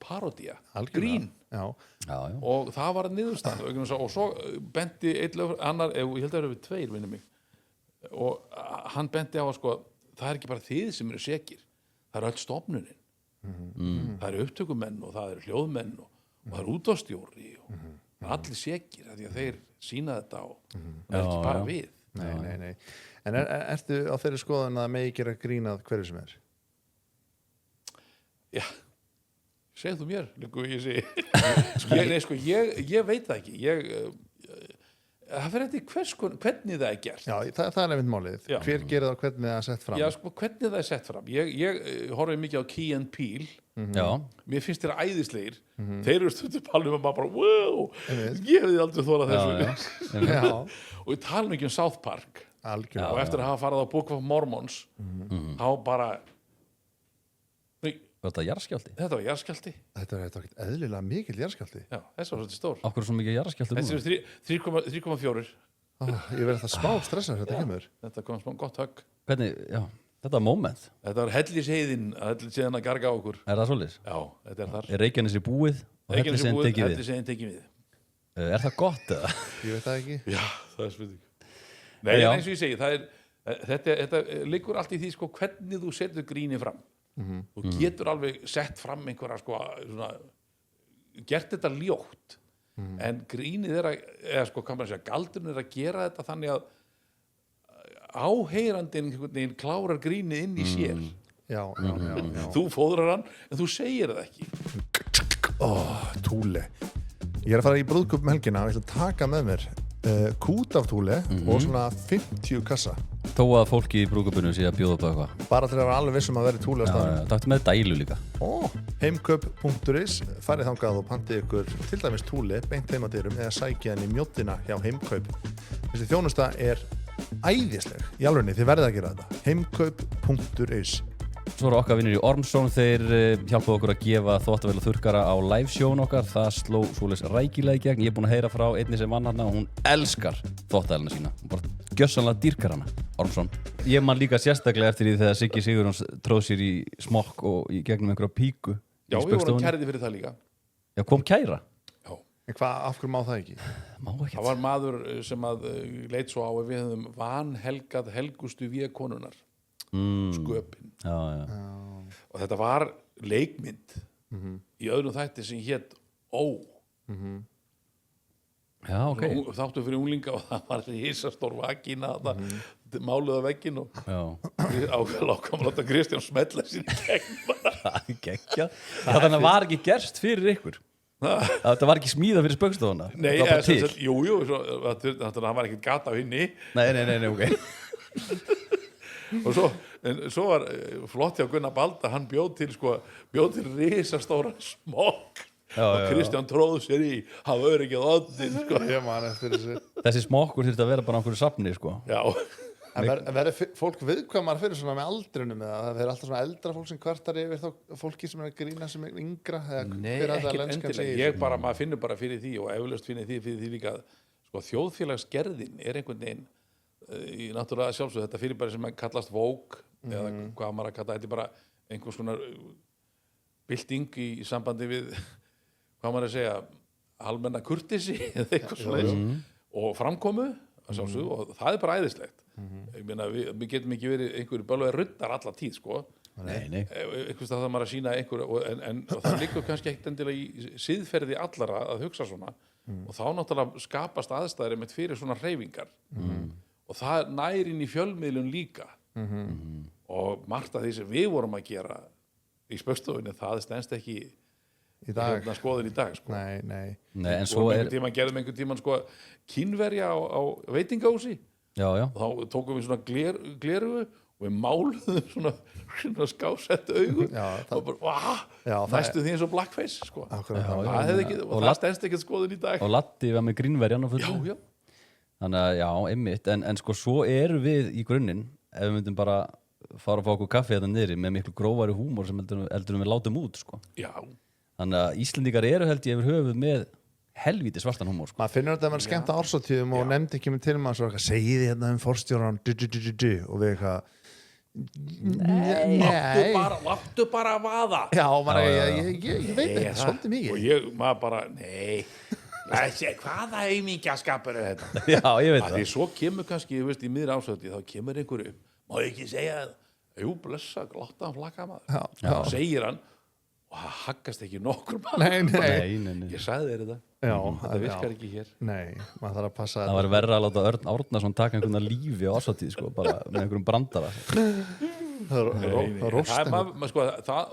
parodía, Algjörlega. grín Já, Já, já. og það var niðurstand og svo benti annar, ég held að það eru tveir vinni mig og hann benti á að sko það er ekki bara þið sem eru sekir það er öll stofnunin það eru upptökumenn og það eru hljóðmenn og það eru útvarpsstjóri og það er allir sekir því að þeir sína þetta og það er ekki bara við nei. En ertu á þeirri skoðun að megi gera grínað hverju sem er? Já, segð þú mér líka ég segi ég veit það ekki það fyrir eftir hvernig það er gert Já, það er nefnt málið. Já. Hver gerir það og hvernig það er sett fram? Já, sko, hvernig það er sett fram ég horfði mikið á Key and Peele Já, mér finnst þeirra æðislegir þeir eru stundum palum og maður bara wow, ég hefði aldrei þólað þessu Já, og ég tala mikið um South Park algjörlega. og eftir að hafa farið á Book of Mormons þá bara var þetta jarðskjálfti? þetta var jarðskjálfti Þetta er ekkert eðlilega mikil jarðskjálfti. já, þessi var svolítið stór Akkur er svo mikið jarðskjálfti þessi núna? er 3,4 Ég verð það smá stressað þetta kemur. þetta kom smá gott högg Hvernig, já, þetta er moment. þetta var hellisheiðin síðan að garga á okkur Er það svolítið? já, þetta er þar Er Reykjanesið búið og Hellisheiðin tekið við? Hellisheiðin tekið við Er það gott eða? Ég veit það ekki. já, það er spurning nei, Já. en eins og ég segi, þetta liggur allt í því sko, hvernig þú setur gríni fram þú getur alveg sett fram einhverja sko, svona, gert þetta ljótt en grínið er að eða sko, kann maður segja, galdurinn er að gera þetta þannig að áheyrandinn einhvern veginn klárar grínið inn í sér Já. þú fóðrar hann, en þú segir það ekki Túle. Ég er að fara í brúðkup helgina og ég ætla að taka með mér kút af túle og svona 50 kassa. Þó að fólki í brúkupinu sé að bjóða upp á eitthvað. Bara til að vera alveg vissum að vera túle á staðnum. Taktu með dælu líka. Heimkaup.is, farið þangað og pantið ykkur til dæmis túle, beint heimadyrum eða sækja hann í mjóttina hjá Heimkaup. Þessi þjónusta er æðisleg í alvegni, þið verðið að gera þetta. Heimkaup.is. Svo eru okkar vinnir í Ormsson, þeir hjálpaðu okkur að gefa þvottavél og þurrkara á live-sjón okkar. Það sló svoleiðis rækilega í gegn. Ég er búinn að heyra frá einni sem vann hana og hún elskar þvottavélina sína. Hún bara gjörsamlega dýrkar hana, Ormsson. Ég man líka sérstaklega eftir því þegar Siggi Sigurjóns tróð sér í smokk og í gegnum einhverja píku. já, við vorum kærði fyrir það líka Já, kom kæra. já. En af hverju má það ekki? Má ekkert. það var maður sem að leit svo á að við höfum vanhelgað helgustu vékonunnar sköpin Já. og þetta var leikmynd í öðrum þætti sem hét Já, ok. þáttu fyrir unglinga og það var risastór vakina máluð af veggin og ákveðlega að láta Kristján smetla sér í gegn bara. Það er geggjað. Já, þannig að var ekki gerst fyrir ykkur. Þetta var ekki smíðað fyrir spaugstofuna. Nei, það var bara til. jú, það var ekkert gata á hinni Nei, ok. og svo var flott hjá Gunnar Balda, hann bjóð til risastóra smokk og Kristján tróð sér í hafa öryggið odnin sko. Ég man eftir þessu. Þessi smokkur þurfti að vera bara á einhverju safni, sko. já, En verður fólk viðkvæmar fyrir svona með aldrinum eða það er alltaf svona eldra fólk sem kvartar yfir þá fólki sem er að grína sem er yngra eða nei, hver er það ekki lenskan endilega maður finnur bara fyrir því og eflaust finnir fyrir því líka að sko, þjóðfélagsgerðin er einhvern veginn í náttúrulega sjálfsögðu þetta fyrirbæri sem kallast Vogue eða hvað maður að kalla, þetta er bara einhvers konar bylting í sambandi við hvað maður að segja almenna kurteisi eða eitthvað svona og framkomu að sjálfsögðu og það er bara æðislegt ég meina við getum ekki verið einhverju bölvaði ruddar alla tíð sko Nei. einhvers það maður að sína einhverju en það liggur kannski ekkert endilega í siðferði allara að hugsa svona og þá náttúrulega skapast aðstæður einmitt fyrir svona hreyfingar og það næri inn í fjölmiðlun líka og margt af því sem við vorum að gera í Spaugstofunni það stendst ekki í dag. Skoðun í dag sko. Nei. Nei, en svo er... gerðum einhvern tímann sko kínverja á veitingahúsi Já. og þá tókum við svona glerugu og við máluðum svona skásett augu og bara, næstu því eins og blackface sko. Það hefði ekki, og það stendst ekkert skoðun í dag Og Latti var með grínverjan og fullu. já. Þannig að, já, einmitt. En sko, svo erum við í grunninn, ef við myndum bara fara að fá okkur kaffi þetta niðri með miklu grófari húmor sem heldur við látum út, sko. Já. Þannig að Íslendingar eru held ég yfir höfuð með helvíti svartan húmor, sko. Maður finnur þetta að maður skemmt á árshátíðum og nefndi ekki með til maður svo eitthvað, segið þið hérna forstjóran og við eitthvað, Láttu bara að vaða. Já, ég veit ekki, svolítið mikið. Og maður bara, nei, hvaða aumingjaskapur er þetta? Já, ég veit Því svo kemur kannski, þú veist, í miður ásöndi, þá kemur einhver upp, má ég ekki segja það? Jú, blessa, láta hann flakka maður. Já. Segir hann, og það haggast ekki nokkur maður. Nei. Ég sagði þér þetta. Já, Þetta virkar ekki hér. Nei, maður þarf að passa Það var verra að láta Örn Árnason taka einhvern að lífi á ásatíð, sko, bara með einhverjum brandara.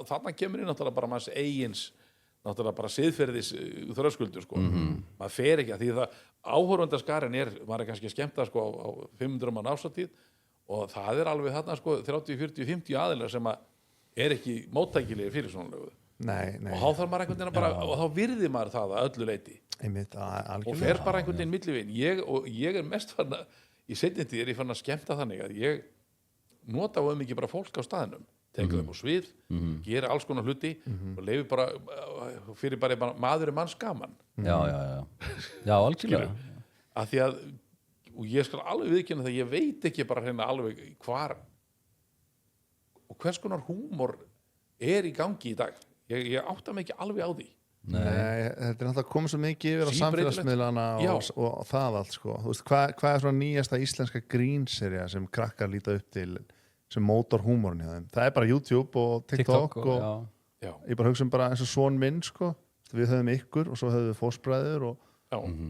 Þarna kemur inn náttúrulega bara manns eigins náttúrulega bara siðferðis þröskuldur sko. Maður fer ekki að því það áhorfandaskaren maður er kannski að skemmta sko á 500 mann ásatíð og það er alveg þarna sko 30, 40, 50 aðilar sem að ekki móttækilegir fyrir svona lögu. Nei. Og þá þarf maður einhvern veginn bara og þá virði maður það að öllu leyti Einmitt, og fer bara einhvern veginn milliveginn. Ég mest fann að í seinni tíð ég fann að skemmta þannig að ég nota mikið bara fólk á staðinum, tekur þeim á svið, gera alls konar hluti og leifi bara fyrir bara maður manns gaman. Já, algjörlega. Að því að, og ég skal alveg viðkynna það, ég veit ekki bara hérna alveg hvar og hvers konar húmor í gangi í dag. Ég átta mig ekki alveg á því. Nei, þetta er náttúrulega komið svo mikið yfir á samfélagsmiðlana og það allt sko. Þú veist, hvað er svona nýjasta íslenska grínserja sem krakkar líta upp til sem mótor húmorinn hjá þeim? Það er bara YouTube og TikTok og ég bara hugsa bara eins og son minn sko. Við höfum ykkur og svo höfum við fósbræður og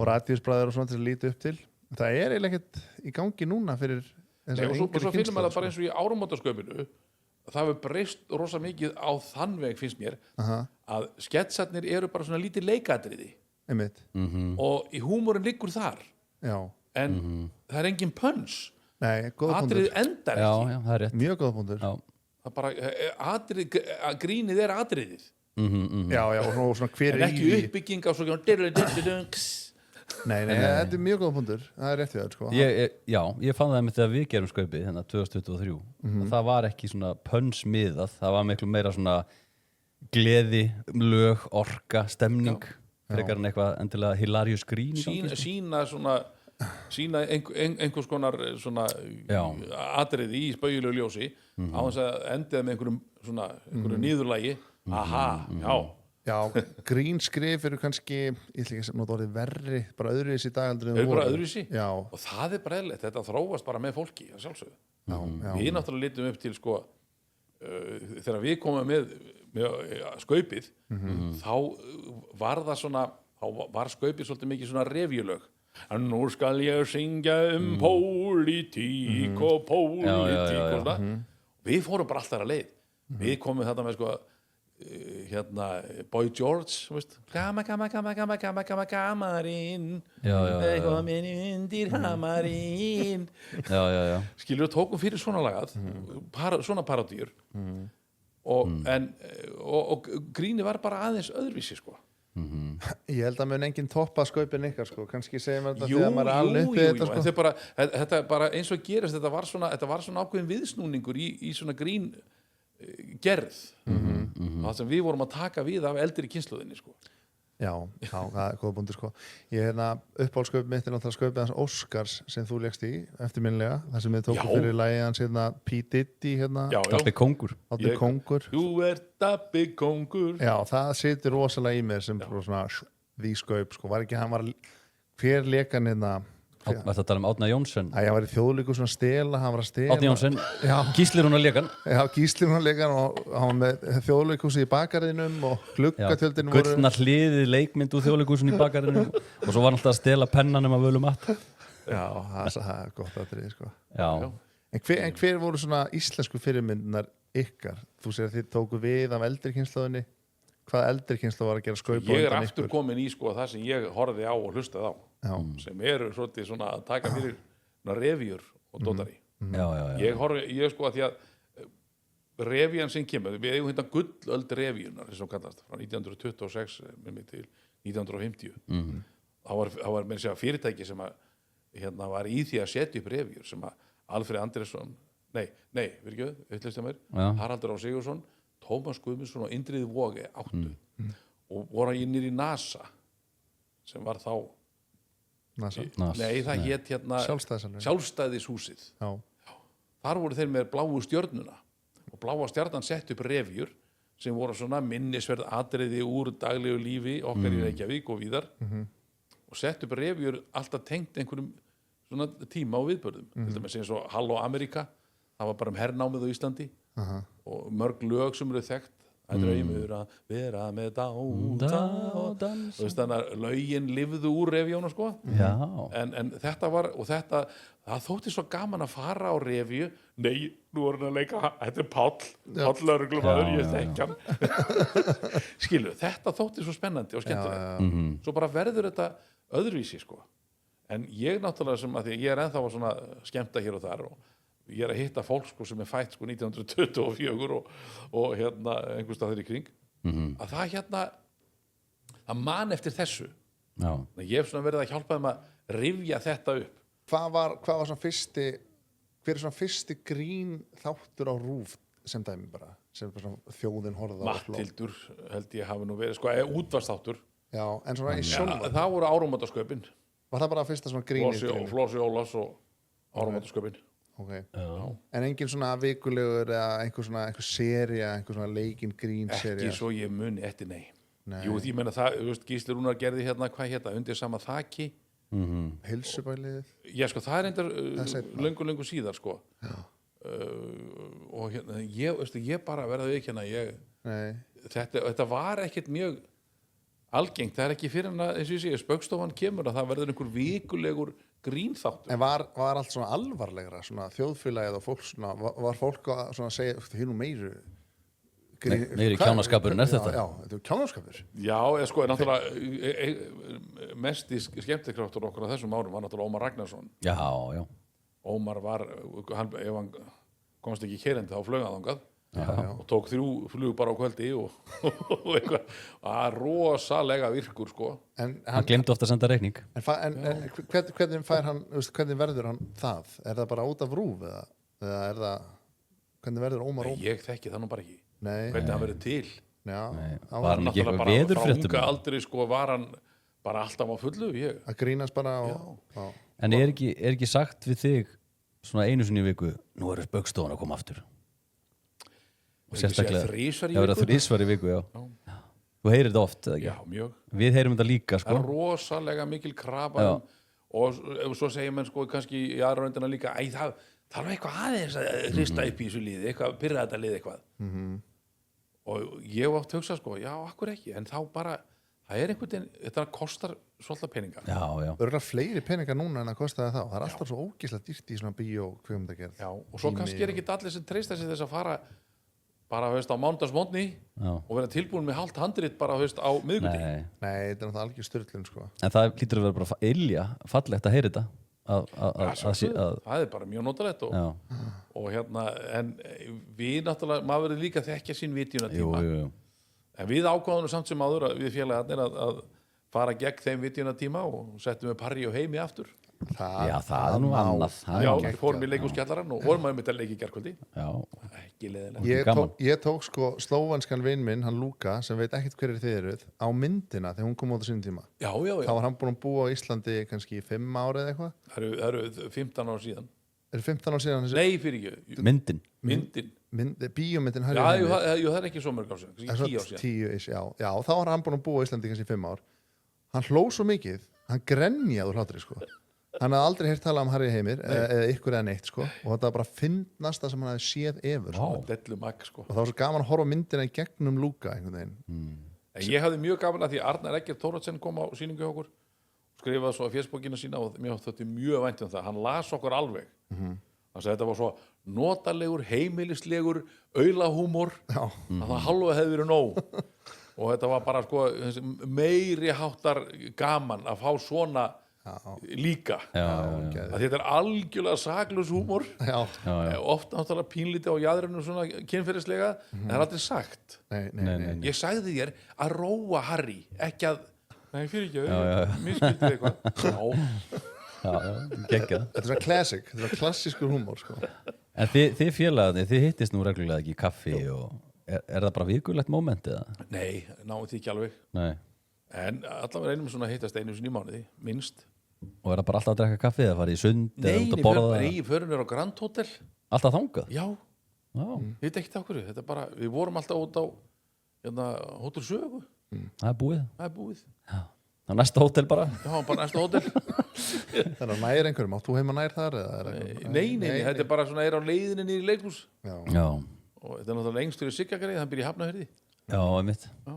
radíusbræður og svona til að líta upp til. Það er eiginlega ekkert í gangi núna fyrir þessar og yngri svo finnum maður kynslóð bara eins og í áramótasköpunu það hefur breyst rosa mikið á þann veg finnst mér að sketsarnir eru bara svona lítið leikatriði Einmitt. og í húmórin liggur þar en það er engin pöns Nei, góða punktur. atriðið endar ekki Já, það er rétt. Mjög góða punktur. það bara grínið er atriðið Já, og svona hver en er ekki uppbygging á svona Nei, þetta er mjög góða punktur. Það er rétt við það, sko. Ég fann það með þegar við gerum skaupið hérna 2023 og það var ekki svona pönsmiðað, það var miklu meira svona gleði, lög, orka, stemning frekar en eitthvað endilega hilarious grín sína einhvers konar svona atriði í spauðilegu ljósi á þess að endið með einhverju niðurlægi Já, grínskrif eru kannski, ég ætla ekki að nota orðið verri, bara öðruvísi í dag heldur en Eru bara voru. öðruvísi? Já. Og það er bara eðlilegt, þetta þróast bara með fólki, að sjálfsögðu. Já. Við náttúrulega litum upp til, sko, þegar við komum með skaupið, þá var það svona, þá var skaupið svolítið mikið svona revjulög. En nú skal ég syngja pólitík og pólitík og svona. Við fórum bara alltaf að leið. Við komum þetta með, sko, Boy George veist? Kamarinn komin undir hamarinn skilur við tókum fyrir svona lagað svona parodýr og gríni var bara aðeins öðruvísi sko. Ég held að mun enginn toppa skaupin ykkar sko. Kannski segjum við þetta þegar maður er alveg uppi þetta sko. Þetta er bara eins og gerist þetta var svona ákveðin viðsnúningur í svona grín gerð það sem við vorum að taka við af eldri kynslóðinni sko. Já, það er góða bundur sko. Ég uppáhaldskaupið mitt er náttúrulega skaupið hans Óskars sem þú lékst í eftirminnilega, þar sem við tókum fyrir lagið hans P. Diddy Dabbi Kóngur Þú ert Dabbi Kóngur Já, það situr rosalega í mér sem svona því skaup sko. Var ekki, hann var hver lekan Þetta að tala Árna Jónsson Hann var í þjóðleiku svona stela hann var að stela Árni Jónsson, Gísli Rúnar lekan Já, Gísli Rúnar lekan og hann var með þjóðleikusi í bakariðinum og gluggatjöldinu voru Gullna hliðið leikmynd úr þjóðleikusin í bakariðinum og svo var hann alltaf að stela pennanum af Völu Matt Já, það er gott aðrið sko. En hver voru svona íslensku fyrirmyndunar ykkar? Þú segir að þið tóku við af eldri kynslóðinni Hvaða eldri kynslóð var að gera skaup Ég aftur komin í sko það sem ég horfði á og hlustaði á sem eru svolítið svona að taka fyrir revíur og dótari ég sko að því að revían sem kemur, við eigum hérna gullöld revíunar sem kallast frá 1926 til 1950 þá var með sér fyrirtæki sem að var í því að setja upp revíur sem að Alfred Andrésson Haraldur Á Sigurðsson Tómas Guðmundsson og Indriði Voge áttu og voru innir í NASA sem var þá NASA? Nei, það hét Sjálfstæðishúsið Sjálfstæðishúsið þar voru þeir með bláu stjörnuna og bláa stjarnan sett upp revíur sem voru svona minnisverð atriði úr daglegu lífi okkar í Reykjavík og víðar og sett upp revíur alltaf tengt einhverjum svona tíma og viðbörðum til dæmis eins og Halló Amerika, það var bara hernámið á Íslandi og mörg lög sem eru þekkt að draumur að vera með dáta og veist þannig að lögin lifðu úr revíónu sko Já. en þetta var og þetta, það þótti svo gaman að fara á revíu nei, nú er hann að leika þetta er Páll lögreglumaður, ég þekki hann skilu, þetta þótti svo spennandi og skemmtilegt svo bara verður þetta öðruvísi sko en ég náttúrulega sem að því ég er ennþá svona skemmta hér og þar og ég er að hitta fólk sko, sem er fætt sko, 1924 og hérna einhvers staðar í kring að það man eftir þessu Já. ég hef svona verið að hjálpa þeim að rifja þetta upp Hvað var svona hver er svona fyrsti grín þáttur á RÚV sem dæmi bara sem bara svona þjóðin horfði á og hló? Matthildur held ég hafi nú verið sko, útvarpsþáttur Já, en svona í sjálfa það voru áramótasköpin Var það bara fyrsta svona grínið? Flósi Ólas og áramótasköpin Okay. En engin svona vikulegur eða einhver sería, einhver svona leikinn grín sería ekki svo ég muni eftir nei. Jú, ég meina það, þú veist, Gísli Rúnar gerði hérna, hvað hérna, undir sama þaki Heilsubælið Já, sko, það er reyndar löngu síðar, sko og hérna, ég bara verða við ekki hérna þetta var ekkert mjög algengt, það er ekki fyrir hann að, eins og ég segi, Spaugstofan kemur að það verður einhver vikulegur grínþáttur. En var allt svona alvarlegra, svona þjóðfélagið og fólk svona, var fólk að svona segja, þið nú meiru meiri kjánaskapurinn þetta? Já, þetta er kjánaskapur. Já, sko, náttúrulega mest í skemmtikraftur okkur á þessum árum var náttúrulega Ómar Ragnarsson. Já. Ómar var, ef hann komst ekki keyrandi þá flög hann þangað og tók 3 flug bara á kvöldi og eitthvað, rosalega virkur sko. Hann glemdi ofta að senda reikning. En hvernig fær hann, hvernig verður hann það? Er það bara út af RÚV eða er það, hvernig verður Ómar Ómar? Ég þekki það nú bara ekki. Nei. Hvernig hann verður til? Já. Var hann ekki eitthvað Frá veðurfréttum? unga aldri sko var hann bara alltaf á fullu. Að grínast bara og... En er ekki sagt við þig svona einu sinni í viku, nú er Spaugstofan að koma aftur? Og sérstaklega þrísvar í viku, já. Þú heyrir þetta oft, eða ekki? Já, mjög. Við heyrum þetta líka, sko. Það er rosalega mikil krafa og svo segir menn sko kannski í aðra röndina líka, það er eitthvað aðeins að hrista upp í þessu liði, eitthvað, pyrra þetta lið eitthvað. Og ég átt að hugsa sko, já, akkur ekki, en þá bara, það er einhvern veginn, þetta kostar svolítið peninga. Já. Örgulega fleiri peningar núna en að kostaði þá. Það er alltaf svo ógeðslega dýrt í svona bíókvikmyndagerð. Já, og svo kannski er ekki allir sem treysta sig þess að fara bara, veist, á mánudagsmótni og vera tilbúin með hálft handrit bara, veist, á miðvikudegi. Nei, þetta er náttúrulega algjör styrlun, sko. En það lítur að vera bara ilja, fallegt að heyra þetta. Það er bara mjög notalegt og hérna, en við náttúrulega, maður verður líka að þekkja sín vitjunatíma. Jú. En við ákváðum samt sem áður við félagarnir að fara gegn þeim vitjunatíma og settum við Parrí og Heimi aftur. Já, það er nú annað. Já, fórum í leikhúskjallarann og vorum að leika í gærkvöldi. Já. Ekki leiðilegt. Ég tók sko slóvanskan vin minn, hann Lúka, sem veit ekkert hverjir þið eruð, á myndina þegar hún kom út á sínum tíma. Já. Þá var hann búinn að búa á Íslandi kannski í 5 ára eða eitthvað. Það eru 15 ára síðan. Er 15 ára síðan? Nei, fyrir ekki. Myndin. Bíómyndin. Já, það er ekki svo mörg ár síðan. 10 ár síðan. Já, þá var hann búinn að búa á Íslandi kannski í 5 ár. Hann hló svo mikið, hann grenjaði úr hlátri, sko. Hann hafði aldrei heyrt talað Harry Heimir eða ykkur eða neitt, sko. Og þetta var bara fyndnasta sem hann hafði séð efur, sko. Dellumagg, sko. Og það var svo gaman að horfa myndina í gegnum Lúka einhvern veginn. En ég hafði mjög gaman að því Arnar Eggert Thoroddsen kom á sýningu hjá okkur, skrifaði svo á fésbókina sína og mér þótti mjög vænt um það. Hann las okkur alveg. Þannig að þetta var svo notalegur, heimilislegur, aulahúmor að það halva hefði verið nóg. Og þetta var bara sko meiri háttar gaman að fá svona líka. Þetta er algjörlega saklaus húmor. Oft náttúrulega pínlítið á jaðrinu svona kynferðislega, en það er aldrei sagt. Nei. Ég sagði þér að róa Harry, ekki að fyrir ekki, misskiltið eitthvað. Geggjað. Þetta er svona classic, þetta er svona klassískur húmor, sko. En þið félagarnir, þið hittist nú reglulega ekki í kaffi og er það bara vikulegt moment eða? Nei, náum því ekki alveg. Nei. En allavega reynum svona að hittast einu sinni í mánuði, minnst. Og er það bara alltaf að drekka kaffi eða fara í sund eða út að borða? Nei, förum við á Grand Hotel Alltaf þangað? Já, Já, ég veit ekki á hverju, þetta er bara, við vorum alltaf út á Hótel Sögu, það er búið. það er búið. Það er næsta hótel bara. Já, bara næsta hótel. Það er nær einhverjum, átt þú heima nær þar? Nei, þetta er bara svona á leiðinni niður í leikhús. Já. Já, Og þetta er náttúrulega lengstur í Siggagarið, hann býr í Hafnarfirði. já, einmitt. Já.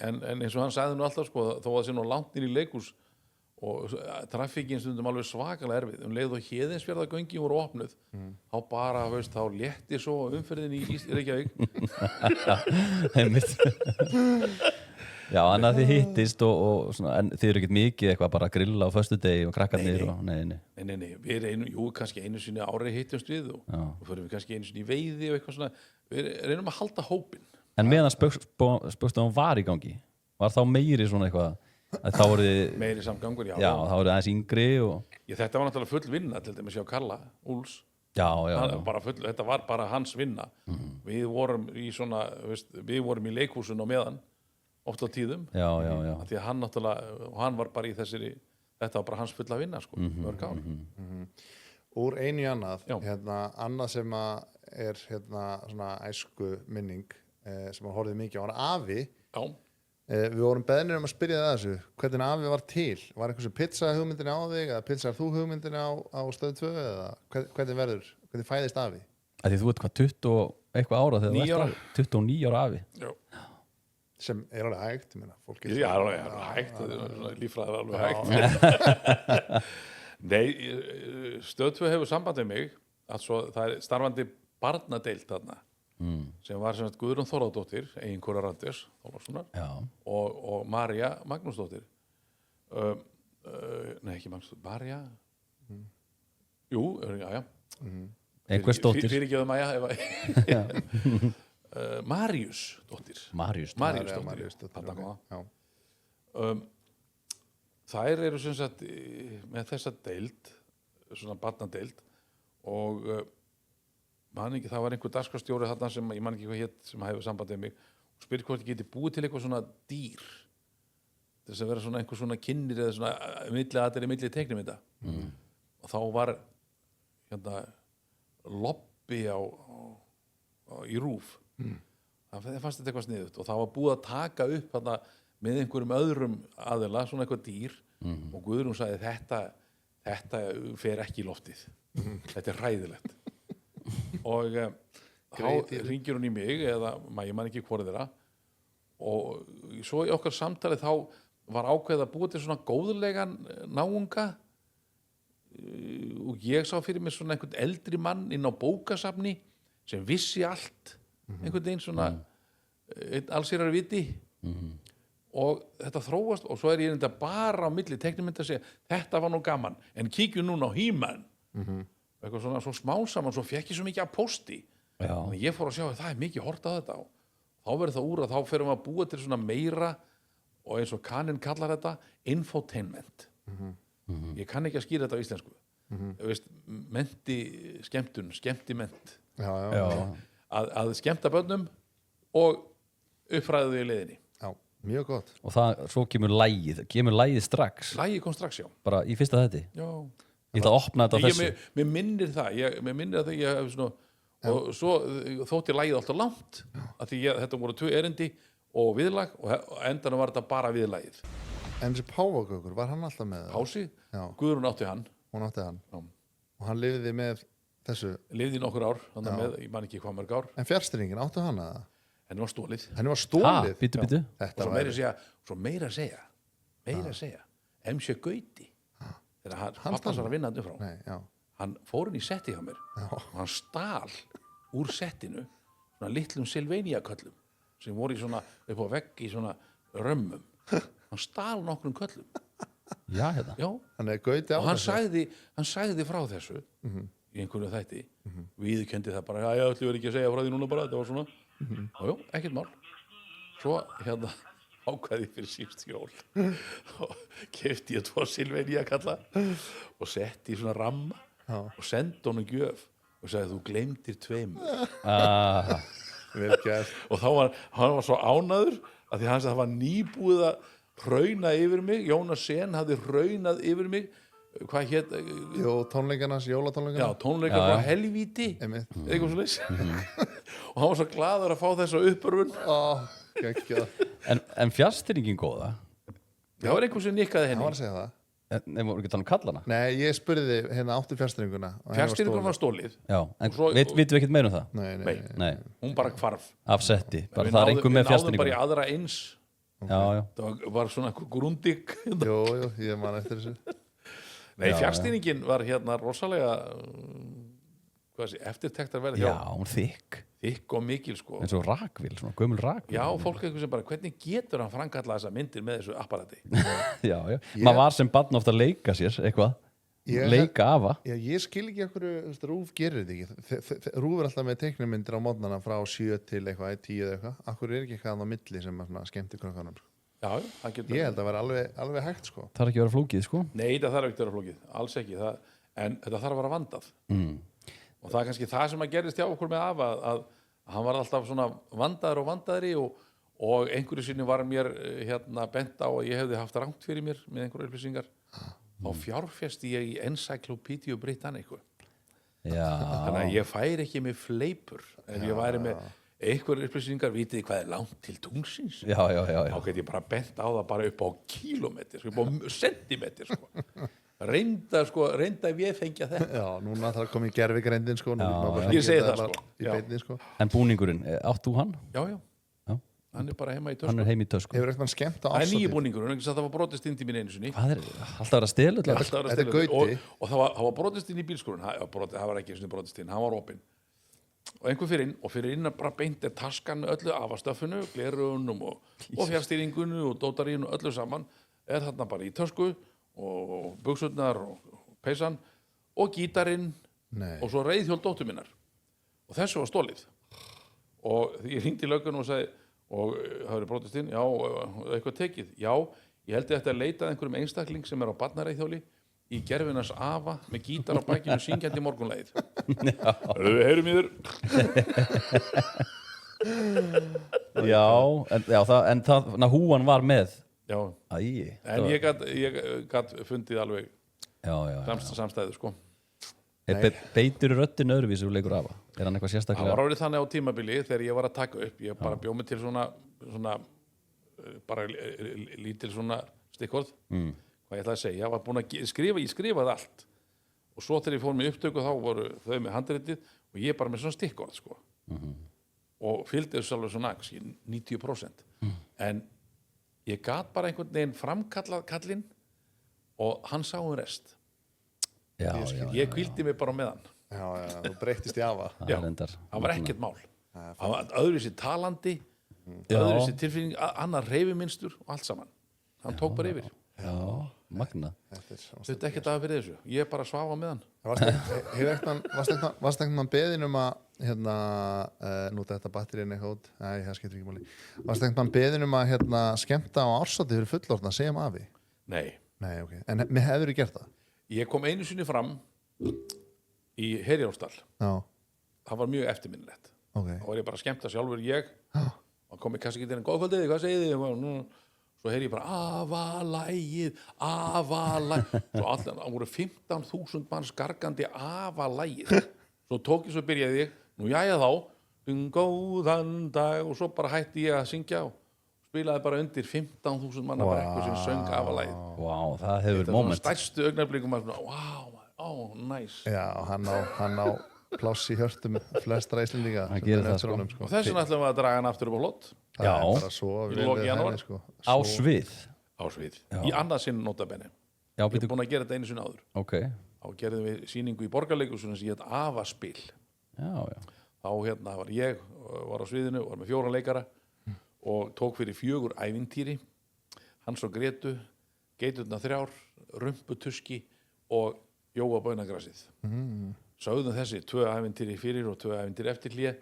En eins og hann sagði nú alltaf, sko, þó að það sé nú langt inn í leikhús og traffíkin stundum alveg svakalega erfið. Leið og Héðinsfjarðargöngin voru opnuð, þá bara, veist, þá létti svo umferðin í Reykjavík. Einmitt. Já, þannig að þið hittist og svona, en þið eru ekkert mikið eitthvað bara að grilla á föstudegi og krakkarnir og nei. Nei, við erum kannski einu sinni ári hittumst við og fyrir við kannski einu sinni í veiði og eitthvað svona, við reynum að halda hópinn. En meðan spöggstofan var í gangi, var þá meiri svona eitthvað, að þá voru þið, Meiri samgangur, já, þá voru þið aðeins yngri og, Þetta var náttúrulega full vinna til dæmis hjá Kalla Úls. já. Þetta var bara hans vinna. Við vorum í svona, við vorum í leikhúsun á meðan, oft á tíðum. Já. Því að hann náttúrulega, og hann var bara í þetta var bara hans fulla vinna, sko, mörg ár. Úr einu í annað, Já. annað sem er svona æsku minning sem hann horfði mikið á, var afi. Já, Við vorum beðnir að spyrja það þessu, hvernig afi var til? Var einhversu pizza hugmyndin á þig eða pizzar þú hugmyndin á stöð 2 eða hvernig fæðist afi? Því þú ert hvað, 20 og eitthvað ára þegar 9 þú ára. ert afi? 29 ára afi. já. Sem er alveg hægt, ég meina, fólk Já, alveg hægt, líffræðið er alveg hægt. Nei, Stöð 2 hefur sambandið mig, það er starfandi barnadeild þarna, sem var sem sagt Guðrún Þórðardóttir, eiginkona Randers Þórðarssonar, Já. og Marja Magnúsdóttir. Nei, ekki Magnúsdóttir, Marja? Jú, já. Einhvers dóttir. Fyrirgefðu Maja. Maríus dóttir. Maríus Maríus Patagóa. Já. Þær eru sem sagt með þessa deild, svona barnadeild, og man ekki, það var einhver dagskrárstjóri þarna sem ég man ekki hvað hét sem hefur sambandið mig og spyrir hvort ég geti búið til eitthvað svona dýr til þess að vera svona einhver svona kynnir eða svona milli teiknimynda. Og þá var lobby í RÚV. Það fannst þetta eitthvað sniðugt og það var búið að taka upp þarna með einhverjum öðrum aðila, svona eitthvað dýr og Guðrún sagði þetta fer ekki í loftið. Þetta er hræðilegt. Og þá ringir hún í mig eða ég man ekki hvort þeirra og svo í okkar samtali þá var ákveðið að búa til svona góðlegan náunga og ég sá fyrir mig svona einhvern eldri mann inn á bókasafni sem vissi allt einhvern veginn svona allsýrar viti og þetta þróast og svo er ég þetta bara á milli teiknimynda að segja þetta var nú gaman en kíkju núna á He-Man eitthvað svona svo smálsaman svo fekk ég svo mikið að pósti og ég fór að sjá að það er mikið hort á þetta og þá verður það úr að þá ferum við að búa til svona meira og eins og Kaninn kallar þetta infotainment ég kann ekki að skýra þetta á íslensku veist, skemmtiment að skemmta börnum og uppfræðu þau í leiðinni. Já, mjög gott. Og svo kemur lægið strax. Lægið kom strax, já. Bara í fyrsta þetti. Já. Ég ætla að opna þetta á þessu. Mér minnir það, ég hef svona, og svo þótti lægið alltaf langt, að því þetta voru 2 erindi og viðlag og endanum var þetta bara viðlagið. En þessi páfagaukur, var hann alltaf með það? Pási, Já. Guðrún átti hann. Hún átti hann. Já. Og hann lifði með þessu. Lifði í nokkur ár, þannig með, ég man ekki hvað mörg ár. En fjárstyrningin, áttu hann að það? Henni var stólið. Henni var stólið? Bíddu. Þetta Og var... svo meira að segja, MC Gauti, þegar hann pappans var að vinna hann frá, Nei, já. hann fór inn í setti hjá mér og hann stal úr settinu svona litlum Sylvania-köllum sem voru í svona, upp á vegg í svona römmum. Hann stal nokkrum köllum. Já, hérna. Já. Hann er Gauti á Og hann sagði frá þessu í einhverju þætti. Viðurkenndi það bara, já, ætlum við ekki að segja frá því núna bara, þetta var svona. Og jú, ekkert mál. Svo ákvæði fyrir síðust jól og keypti ég 2 Sylvania-kalla og setti í svona ramma og sendi honum gjöf og sagði, þú gleymdir 2. Vel gert. Og þá hann var svo ánæður að því hann sagði að það var nýbúið að hrauna yfir mig. Jónas Sen hafði hraunað yfir mig hvað hétt Jú, tónleikarnas, já, jólatónleikarna tónleikar frá helvíti Einmitt. eitthvað svo leys og hann var svo glaður að fá þessa uppörfun Geggjað. En fjastýringin góða, það var einhver sem nikkaði Hann var henni að segja það en voru ekki talað kallana? Nei, ég spurði hérna áttu fjárstýringuna fjárstýringun var stólið Já, en svo- vitum við ekkert meira um það? Nei. Nei, hún bara hvarf af setti, bara Við það er náðum- einhver við með náðum bara í fjastýringuna. aðra eins Já, já, það var svona einhver grúndik Jú, ég man eftir þessu nei, fjárstýringin var hérna rosalega hvað sé, eftirtektar verið já, hún þykk, þykk og mikil sko eins og rakvíl, svona gömul rakvíl. já, fólk eitthvað sem bara, hvernig getur hann framkalla þessa myndir með þessu apparati Já, já, maður var sem barn ofta að leika sér, eitthvað, leika afa. Já, ég skil ekki okkur, Rúf gerir þetta ekki Rúf er alltaf með teiknumyndir á mótnana frá 7 til eitthvað, 10 eða eitthvað Akkur er ekki eitthvað á milli sem að skemmti krökkunum sko. já, það getur Ég held að vera alveg hægt sko. Það er ekki að vera flókið, sko. nei, það þarf ekki að vera flókið, alls ekki en þetta þarf að vera vandað og það er kannski það sem að gerist hjá okkur með afa að hann var alltaf svona vandaður og vandaðri og einhverju sinni var mér hérna bent á að ég hefði haft rangt fyrir mér með einhverju upplýsingar þá fjárfesti ég í Encyclopedia Britannicu Já, þannig að ég færi ekki með fleipur ef ég væri með einhverju upplýsingar vitið þið hvað er langt til tungsins já, þá get ég bara bent á það bara upp á kílómetri upp á sentimetri sko. reynda ef ég fengja þetta Já, núna þarf að koma í gerfigreindin sko. Ég segi það, sko. Í Já. beinni sko. en búningurinn, átt þú hann? já, Já. hann er bara heima í Hann tösku er heim í tösku. Hefur eitthvað skemmt á það er nýju árshátíð? búningurinn, ekki að það var brotist inn til mín einu sinni Hvað er, alltaf að vera stelu? Alltaf var að Þetta er stela Gauti. og það var brotist inn í bílskúrinn það var ekki einu sinni brotist inn, hann var opinn og einhver fyrir inn og fyrir inn að bara beint er taskan með öllu afastöffinu, glerunum og fjárstýringunum og dótarínu og öllu saman er þarna bara í tösku og buxurnar og peysan og gítarinn Nei. og svo reiðhjól dóttur minnar og þessu var stólið og ég hringdi í löggun og sagði og það verið brotist inn, já, eitthvað tekið já, ég held ég ætti að leita að einhverjum einstakling sem er á barnareiðhjóli í gerfinans afa með gítar á bækinu syngjandi morgunleið við heyrum í þér Já, en það, húan var með. já, Æi. en ég gat fundið alveg Já. samstæðu sko Beitur röddin öðruvísi og leikur afa? Er hann eitthvað það sérstaklega? var árið þannig á tímabili þegar ég var að taka upp ég bara bjóð mig til svona bara lítil svona stikkorð hvað ég ætlaði að segja, ég var búin að skrifa ég skrifaði allt og svo þegar ég fór með upptöku þá voru þau með handritið og ég bara með svona stikkorð sko og fylgdi þessu alveg svona 90% en ég gat bara einhvern veginn framkallað kallinn og hann sá rest Já, ég hvíldi mig bara með hann Já, þú breyttist í afa það Já. er endar. það var ekkert mál hann var öðruvísi talandi öðruvísi tilfinning, annar reyfiminstur og allt saman hann tók bara yfir Já, magna. þetta ekkert að fyrir þessu, ég bara svafa með hann Varst einhvern beðin um að hérna, nú þetta batterinn eitthvað út Nei, það skiptir ekki máli Varst einhvern beðin um að hérna, skemmta á árshátíð fyrir fullorðna, segjum afi nei, Nei, ok, en mér hefur gert það ég kom einu sinni fram í Herjólfsdal Já, það var mjög eftirminnilegt ok þá var ég bara að skemmta sjálfur ég og kom ég kannski ekki til en góðkvöldið, hvað segið þið svo heyri ég bara afalægið svo allir, það voru 15.000 manns gargandi afalægið svo tók ég svo byrjaði ég nú jæja þá, góðan dag og svo bara hætti ég að syngja og spilaði bara undir 15.000 manna brekku sem söng afalægið Vá, það hefur þetta var moment. stærstu augnablikum að nice Já, hann á pláss í hjörtum flestra Íslendinga Hann gerir það, sko. og þess vegna ætlum við að draga hann aftur upp á hlott Það Já. er bara svo Í vel lok við janúar. henni, sko. Á Svo- svið. á svið, í annað sinn notabenni Já, ég er býtu, búin að gera þetta einu sinni áður ok. þá gerðum við sýningu í Borgarleikhúsinu sem hét Afaspil Já. þá hérna var ég var á sviðinu, var með 4 leikara og tók fyrir 4 ævintýri Hans og Gretu Geiturna 3, Rumputuski og Jóa Baunagrasið sögðum þessi 2 ævintýri fyrir og 2 ævintýri eftir hlé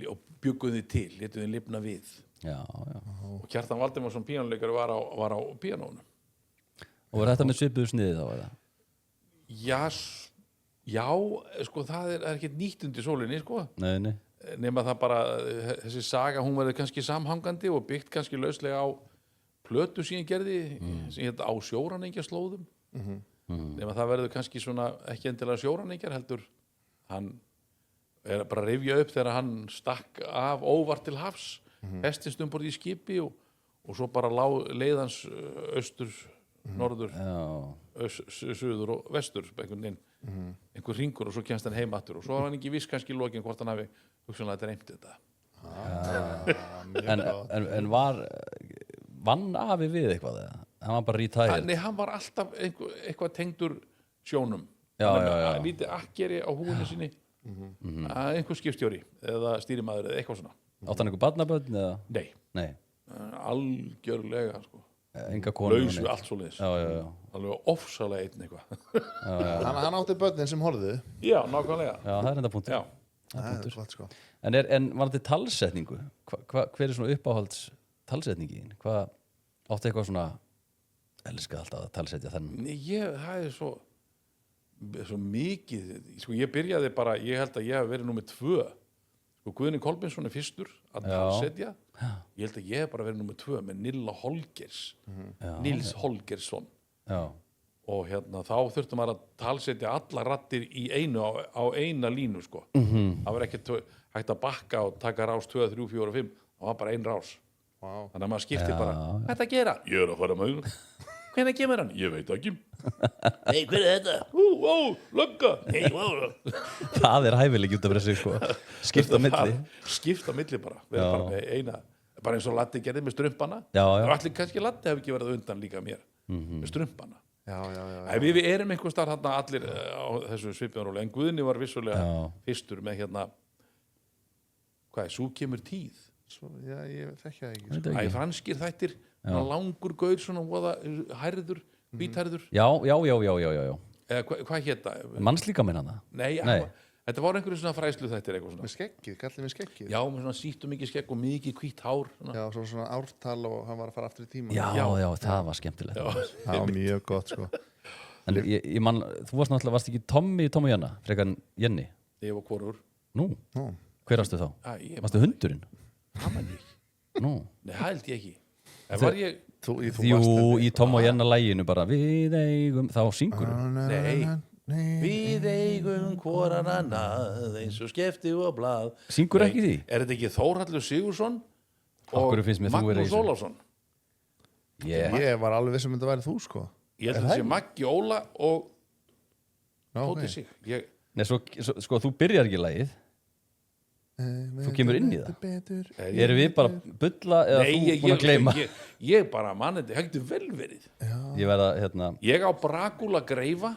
og bjugguðum þið til, létum þið lifna við Já. og Kjartan Valdimarsson píanuleikari var á píanónu Og var þetta með svipuðu sniði þá, eða? já, sko það er ekkert nýtt undir sólinni, sko Nei. nema það bara, þessi saga hún verður kannski samhangandi og byggt kannski lauslega á plötu sem ég gerði sem hétt Á sjóræningjaslóðum nema það verður kannski svona ekki endilega sjóræningjar heldur hann er bara að rifja upp þegar hann stakk af óvart til hafs festist borð í skipi og svo bara leið hans austur, norður suður og vestur einhver hringur og svo kemst hann heim aftur og svo var hann ekki viss kannski í lokin hvort hann hafi hugsanlega dreymt þetta En vann afi við eitthvað eða? Hann var bara retired? Nei, hann var alltaf eitthvað tengdur sjónum Já. Lítið akkeri á húinu sinni einhver skipstjóri eða stýrimaður eða eitthvað svona Átt hann einhver barnabörn eða? Nei, algjörlega sko. Enga konu? Laus við allt svo leiðis alveg ofsalega einn eitthvað Hann átti börnin sem horfðu. Já, nákvæmlega Já, það er enda punktur. Það er flott sko. En var þetta talsetningu? Hver er svona uppáhalds talsetningin? Hvað áttu eitthvað svona elska alltaf að talsetja þennan? Nei, það er svo mikið sko, ég byrjaði bara, ég held að ég hef verið númer 2 sko, Guðni Kolbeinsson er fyrstur að talsetja ég held að ég hef bara verið númer 2 með Nilla Holgers Nils Holgersson og þá þurftum maður að talsetja alla raddir í einu á eina línu sko. Það var ekki hægt að bakka og taka rás 2, 3, 4 og 5 það var bara ein rás þannig að maður skiptir bara Þetta gera? Ég er að fara með Hvenær kemur hann? Ég veit ekki Nei, hver er þetta? Lögga Það er hæfileiki út af þessu sko. Skipta milli Skipta milli bara bara með eina bara eins og Latti gerði með strumpana allir kannski Latti hefði ekki verið undan líka mér með strumpana Við erum einhvers staðar þarna allir á þessu svipiðanróli en Guðni var vissulega fyrstur með hvað svo kemur tíð Já, ég þekki það ekki franskir þættir langur gaur svona voða hærður, hvítærður Já Hvað hét það? Mannslíkaminn hana? Nei. Þetta var einhverjum svona fræslu þættir eitthvað svona Með skeggið, kallið með skeggið Já, með svona sítt og mikið skegg og mikið hvítt hár svona. Já, svona ártal og hann var að fara aftur í tíma Já, það var skemmtilegt Það var mjög gott sko En ég man, þú varst ekki Tommy og Jenna, frekar en Jenny Ég var hvorur Nú, hver varstu þá? Varstu hundurinn? Það man ég Nú Nei, það held ég ekki En var ég Jú, í Tom og Jenna læginu bara Við eigum, þá syngur Nei Við eigum hvoran annað eins og skefti og blað Syngur ekki því? Er þetta ekki Þórhallur Sigursson og Magnús Ólafsson? Ég var alveg viss þetta væri þú sko Ég held að þetta sé Maggi Óla og Tóti Sig Nei, sko, þú byrjar ekki lagið Þú kemur inn í það Erum við bara bulla eða þú búin að gleyma Ég bara mann þetta, það getur vel verið Ég verða, Ég á Brakúla Greifa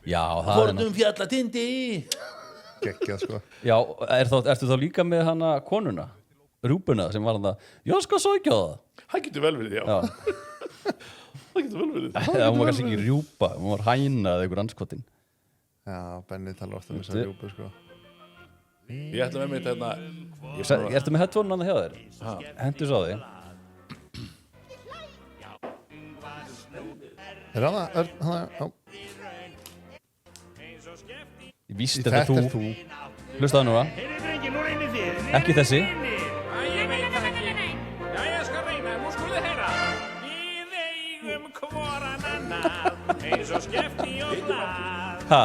Já, það Fornum fjallatindi Geggjað sko Já, ertu þá líka með hana konuna Rúbuna sem var hann Ég skal sækja það Það getur vel verið, já Það getur vel verið Það var kannski ekki rjúpa, hún var hæna eða einhver anskotin Já, Benni talar ofta með þessar rjúpu sko Ég ætla með mig þetta Ertu með headphone hana hjá þér? Hendur svo á þig Er það? Já Ég víst þetta er þú Hlustaðu nú Ekki þessi Ég veit það ekki Já, ég skal reyna, nú skulið heyra Við eigum hvoran annað eins og skefti og blað Ha?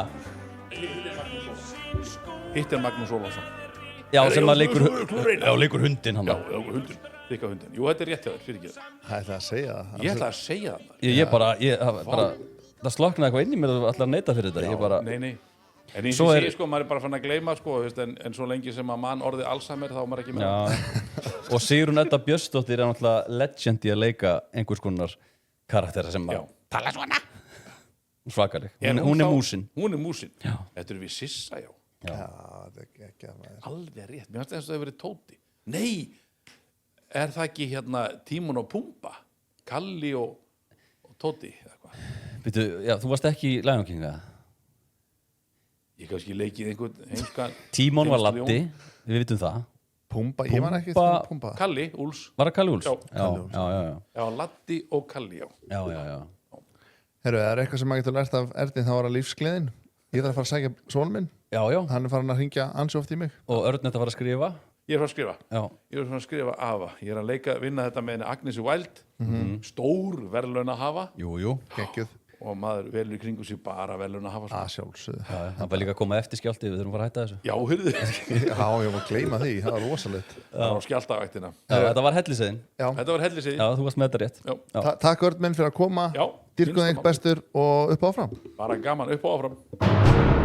Hitt er Magnús Ólafsson Já, sem að leikur hundinn hann Já, hundin, þykka hundin Jú, þetta er rétt hjá þér, fyrir ekki Það ætla að segja það Ég ætla að segja það Ég bara það sloknaði eitthvað inn í mér og ætla að neita fyrir þetta Ég bara Nei En eins og ég sko, maður er bara fann að gleyma sko en svo lengi sem að mann orðið Alzheimer þá er maður ekki með Og Sigrún Edda Björnsdóttir er náttúrulega legend í að leika einhvers konar karaktera sem að tala svona Svakaleg, hún er músin Hún er músin Þetta er við Sissa, já það er ekki að maður Alveg rétt, mér finnst þess að það hefur verið Tóti Nei, er það ekki Tímon og Pumba Kalli og Tóti Býtu, já, þú varst ekki í Lion King Ég kannski leikið einhvern heimskan Tímon var Latti, við vitum það Pumba, ég var ekki það Pumba Kalli, Úls Var það Kalli Úls? Já, Latti og Kalli, já Herru, það er eitthvað sem maður getur lært af Erni þá var að lífsgleðin Ég þarf að fara að sækja sonur minn Já Hann er farin að hringja ansi oft í mig Og Örn þetta var að skrifa Ég er að skrifa Já. Ég er að skrifa Ava Ég er að vinna þetta með henni Agnesi Wild Stór verðlauna hafa Jú Gekkjuð og maður velur í kringum sér bara velun að hafa svona. Að sjálfsögðu. Það var líka að koma eftir skjálti, við þurfum að fara að hætta þessu. Já, hyrðu. Já, ég var að gleyma því, það var rosalegt. Það var á skjáltavæktina. Þetta var helliseiðin. Já, Þetta var hellisíð. Já, þú varst með þetta rétt. Já. takk Örn minn fyrir að koma. Já, Dýrkuðu finnst einhver það bestur og upp áfram. bara gaman upp og áfram.